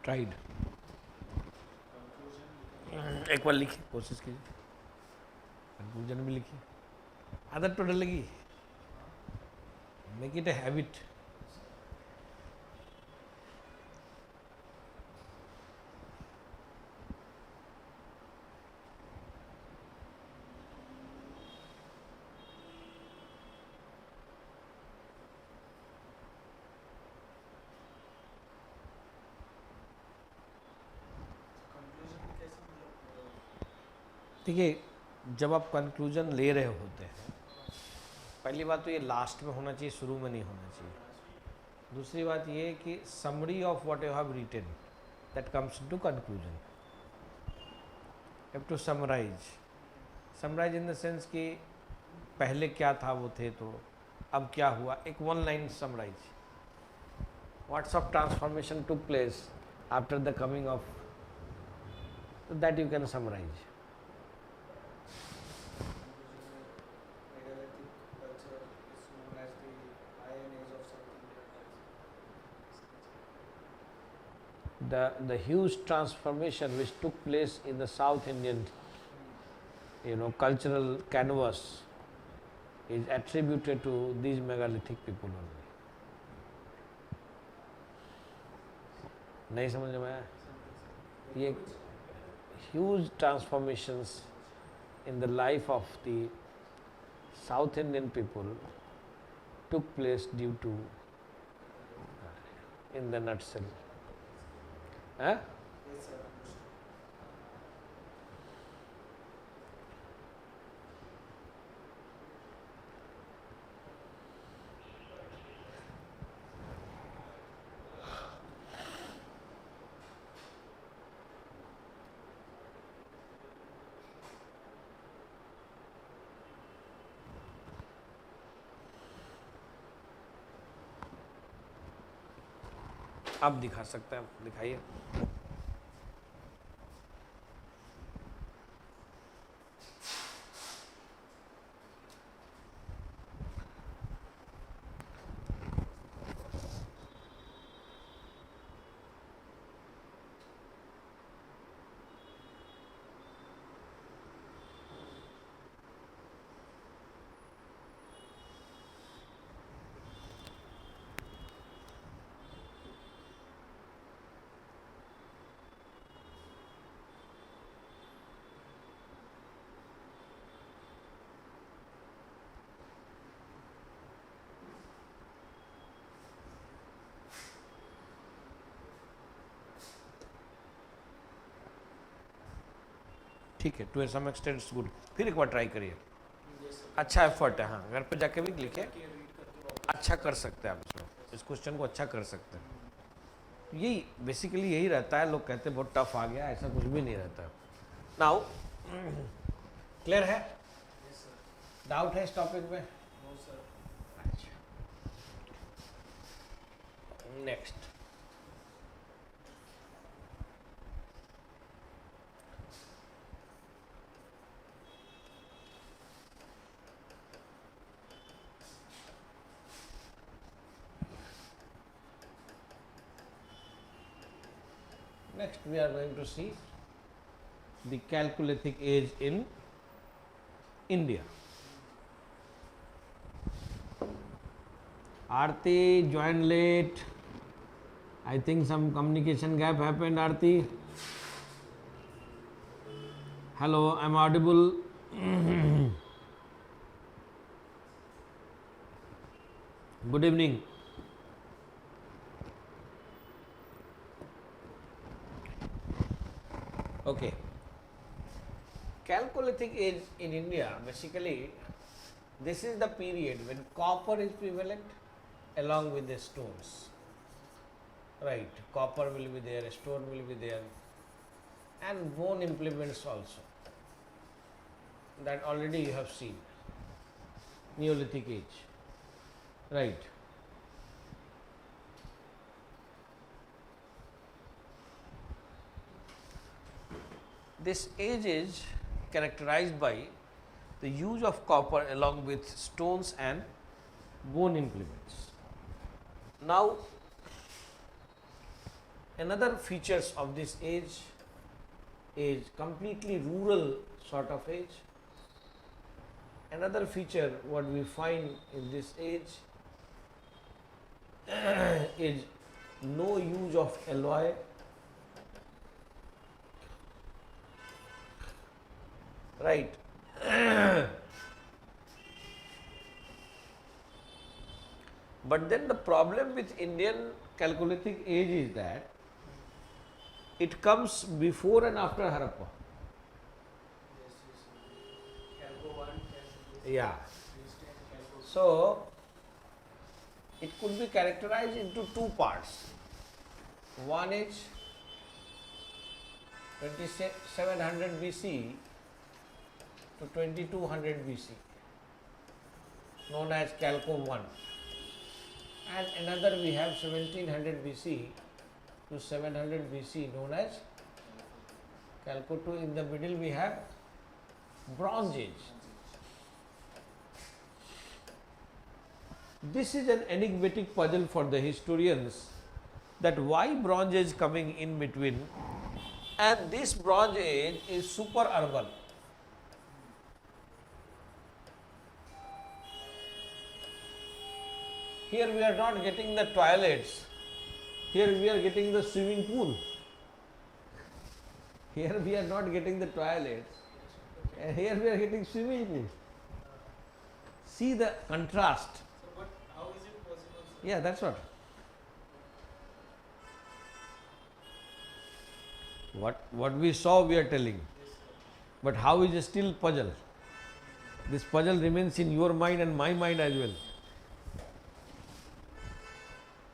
Tried एक बार लिखिए, कोशिश कीजिए, conclusion भी लिखिए, आदत तो डलेगी, make it a habit. देखिए, जब आप कंक्लूजन ले रहे होते हैं, पहली बात तो ये लास्ट में होना चाहिए, शुरू में नहीं होना चाहिए. दूसरी बात ये कि summary of what you have written that comes to conclusion. Have to summarise in the sense कि पहले क्या था वो थे तो अब क्या हुआ, एक one line summarise. What's of transformation took place after the coming of, that you can summarise. Megalithic culture is known as the iron age of South India. The huge transformation which took place in the South Indian, cultural canvas is attributed to these megalithic people only. नहीं समझ में आया? ये huge transformations in the life of the South Indian people took place due to, in the nutshell. Huh? Yes, sir. Understood. आप दिखा सकते हैं, दिखाइए। ठीक है, to some extent it's good. फिर एक बार ट्राई करिए, अच्छा एफर्ट है। हाँ, घर पे जाके भी लिखे, अच्छा कर सकते हैं आप इसमें, इस क्वेश्चन को अच्छा कर सकते हैं। यही बेसिकली यही रहता है, लोग कहते हैं बहुत टफ आ गया, ऐसा कुछ भी नहीं रहता। नाउ क्लियर है? डाउट है इस टॉपिक में? अच्छा, next. Next we are going to see the Chalcolithic age in India. Aarti joined late. I think some communication gap happened, Aarti. Hello, I'm audible. Good evening. Okay. Chalcolithic age in India, basically this is the period when copper is prevalent along with the stones. Right, copper will be there, stone will be there, and bone implements also. That already you have seen. Neolithic age. Right. This age is characterized by the use of copper along with stones and bone implements. Now, another features of this age is completely rural sort of age. Another feature what we find in this age is no use of alloy. Right. But then the problem with Indian Chalcolithic age is that it comes before and after Harappa. Yeah. So it could be characterized into two parts. One is 2700 BC to 2200 BC, known as Chalco 1, and another we have 1700 BC to 700 BC, known as Chalco 2. In the middle we have Bronze Age. This is an enigmatic puzzle for the historians, that why Bronze Age coming in between, and this Bronze Age is super urban. Here we are not getting the toilets, here we are getting the swimming pool. Here we are not getting the toilets, and here we are getting swimming pool. See the contrast. So, but how is it possible, sir? Yeah, that's what. What we saw we are telling, but how is it still puzzle? This puzzle remains in your mind and my mind as well.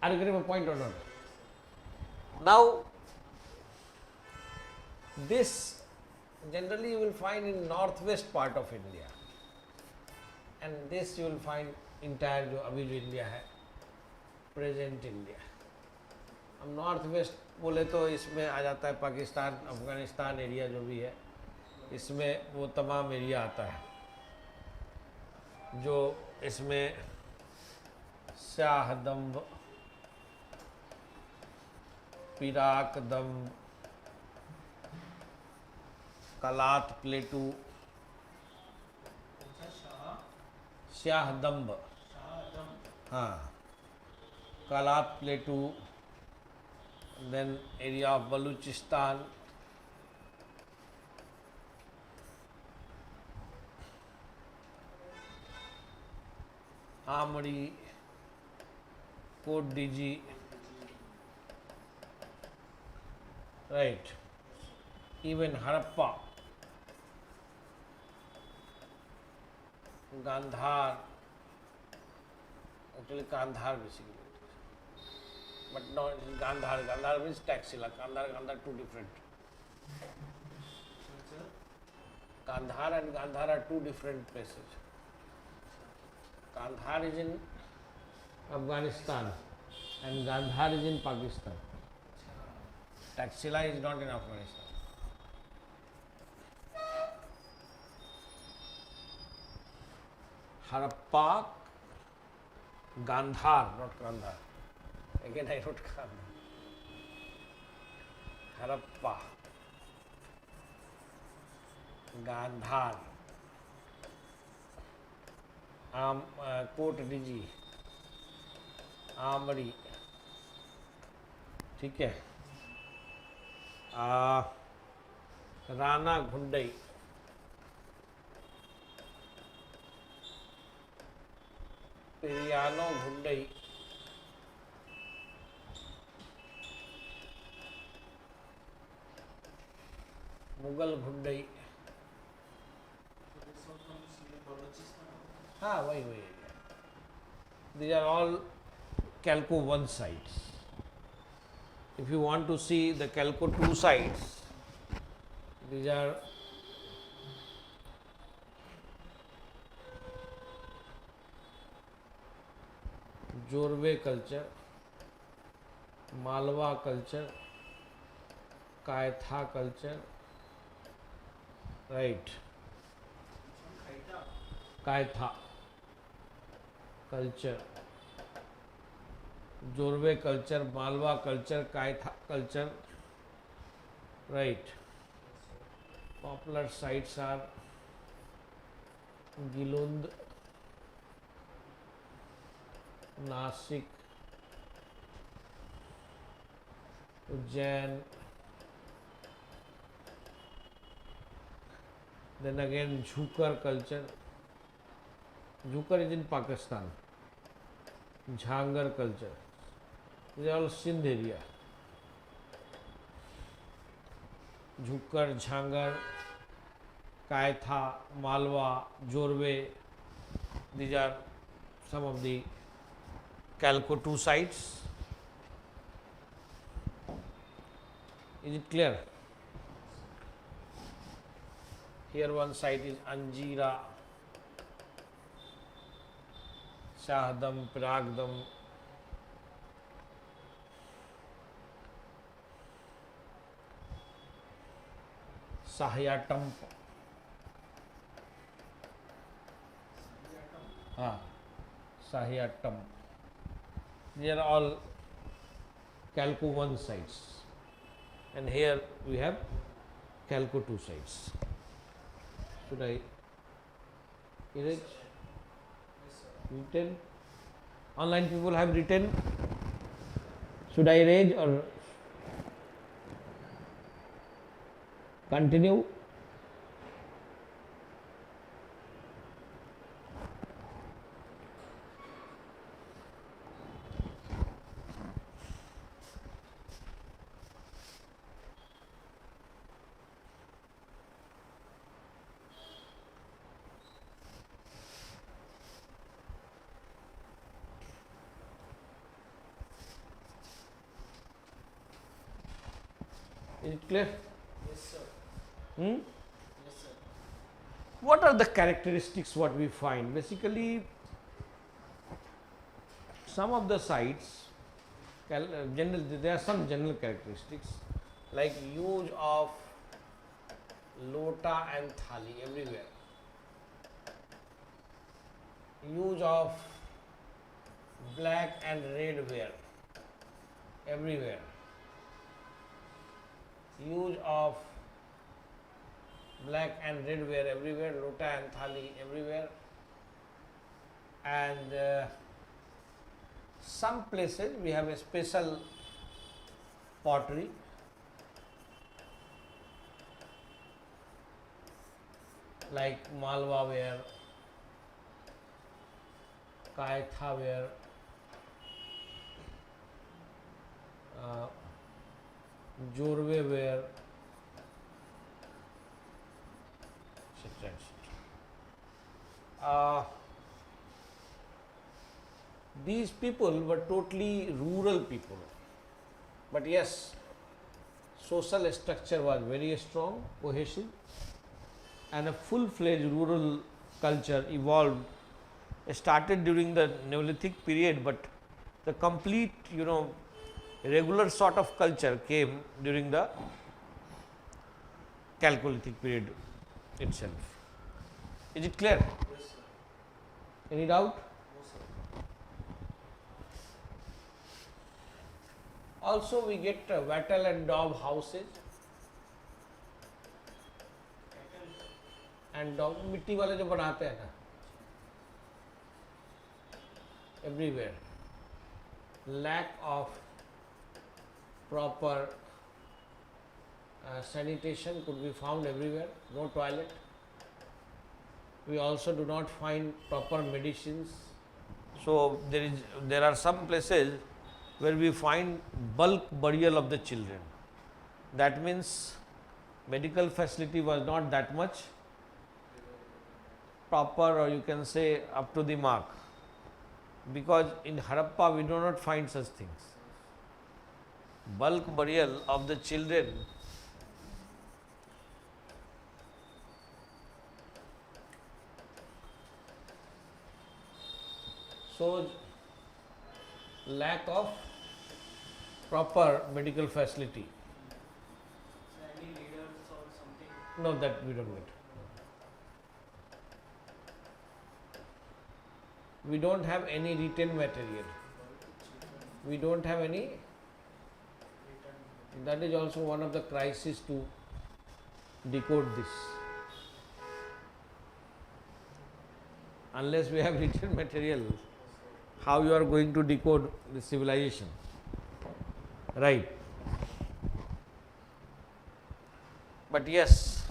Are you getting my point or not? Now, this generally you will find in northwest part of India, and this you will find entire जो अभी जो India है, present India. अब north west बोले तो इसमें आ जाता है पाकिस्तान, अफगानिस्तान एरिया जो भी है, इसमें वो तमाम एरिया आता है जो इसमें शाहदम्ब, पिराकदम्ब, कलात प्लेटू, शाहदम्ब, हाँ, कलात प्लेटू, then area of Baluchistan, Amri, Côte d'Ivoire, right, even Harappa, Gandhar, actually Gandhar basically. But no, Gandhar. Gandhar means Taxila. Gandhar, two different. Gandhar and Gandhar are two different places. Gandhar is in Afghanistan and Gandhar is in Pakistan. Taxila is not in Afghanistan. Harappa, Gandhar, not Gandhar. Again I wrote Gandhar. Harappa, Gandhar, Côte d'Ivoire, Amri, ठीक है, राना घुंडई, पेरियानो घुंडई, मुगल घुंडई, हाँ वही वही, these are all Calco 1 sites. If you want to see the Calco 2 sites, these are Jorwe culture, Malwa culture, Kaitha culture, right, Kaitha culture, Jorwe culture, Malwa culture, Kaitha culture, right. Popular sites are Gilund, Nasik, Ujjain, then again Jhukar culture. Jhukar is in Pakistan. Jhangar culture. These are all Sindh area. Jhukar, Jhangar, Kaitha, Malwa, Jorwe. These are some of the Calco 2 sites. Is it clear? Here one site is Anjira, Shahdam, Piragdam, Sahayatam, Sahayatam. These are all Calco 1 sites, and here we have Calco 2 sites. Should I erase? Written? Online people have written. Should I erase or continue? Is it clear? Yes, sir. Hmm? Yes, sir. What are the characteristics what we find? Basically, some of the sites general, there are some general characteristics like use of lota and thali everywhere, use of black and red ware everywhere, use of black and red ware everywhere, lota and thali everywhere, and some places we have a special pottery, like Malwa ware, Kaitha ware, Jorwe ware, etc. These people were totally rural people, but yes, social structure was very strong, cohesive, and a full-fledged rural culture evolved, started during the Neolithic period, but the complete, regular sort of culture came during the Chalcolithic period itself. Is it clear? Yes, sir. Any doubt? No, sir. Also, we get wattle and daub houses and daub मिट्टी वाले जो बनाते हैं ना, everywhere. Lack of proper sanitation could be found everywhere. No toilet. We also do not find proper medicines. So there are some places where we find bulk burial of the children. That means medical facility was not that much proper, or you can say up to the mark, because in Harappa we do not find such things. Bulk burial of the children shows lack of proper medical facility. So any leaders or something? No, that we don't get. We don't have any written material. We don't have any. That is also one of the crises to decode this. Unless we have written material, how you are going to decode the civilization? Right. But yes,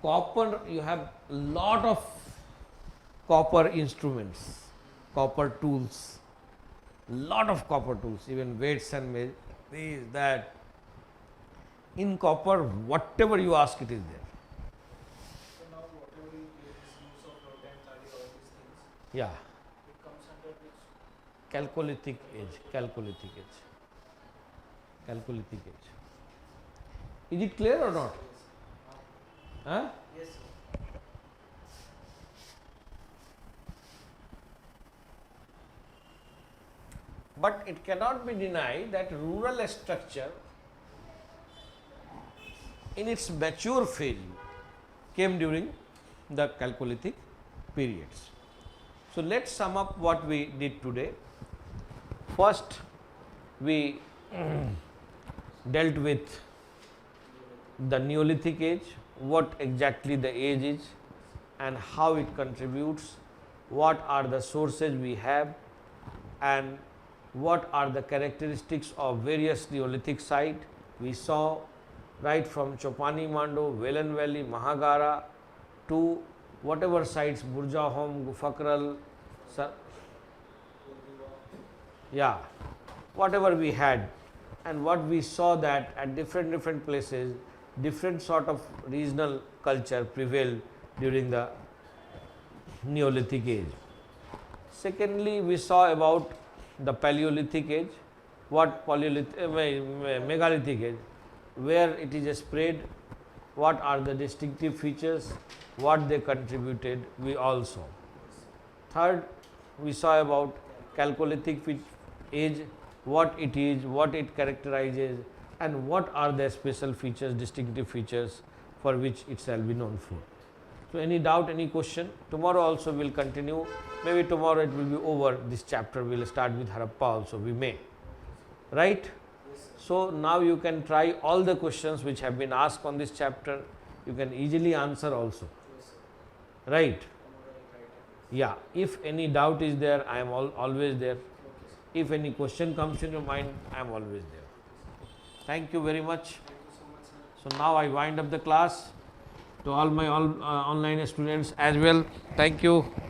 copper, you have lot of copper instruments, copper tools, lot of copper tools, even weights and this, that. In copper, whatever you ask, it is there. So now whatever you give this use of lota and thali, all these things, Yeah, it comes under which? Chalcolithic age, Chalcolithic age, Chalcolithic age. Is it clear or not? Huh? Yes, sir. But it cannot be denied that rural structure in its mature phase came during the Chalcolithic periods. So let's sum up what we did today. First, we dealt with the Neolithic age, what exactly the age is and how it contributes, what are the sources we have, and what are the characteristics of various Neolithic sites. We saw right from Chopani Mando, Velen Valley, Mahagara to whatever sites, Burjahom, Gufakral, yeah, whatever we had, and what we saw that at different places, different sort of regional culture prevailed during the Neolithic age. Secondly, we saw about the Paleolithic age, what Megalithic age, where it is spread, what are the distinctive features, what they contributed, we all saw. Third, we saw about Chalcolithic age, what it is, what it characterizes, and what are the special features, distinctive features for which it shall be known for. So, any doubt, any question? Tomorrow also we will continue. Maybe tomorrow it will be over. This chapter we will start with Harappa also, we may. Right? So, now you can try all the questions which have been asked on this chapter. You can easily answer also. Right? Yeah. If any doubt is there, I am always there. If any question comes in your mind, I am always there. Thank you very much. So, now I wind up the class to all my online students as well. Thank you.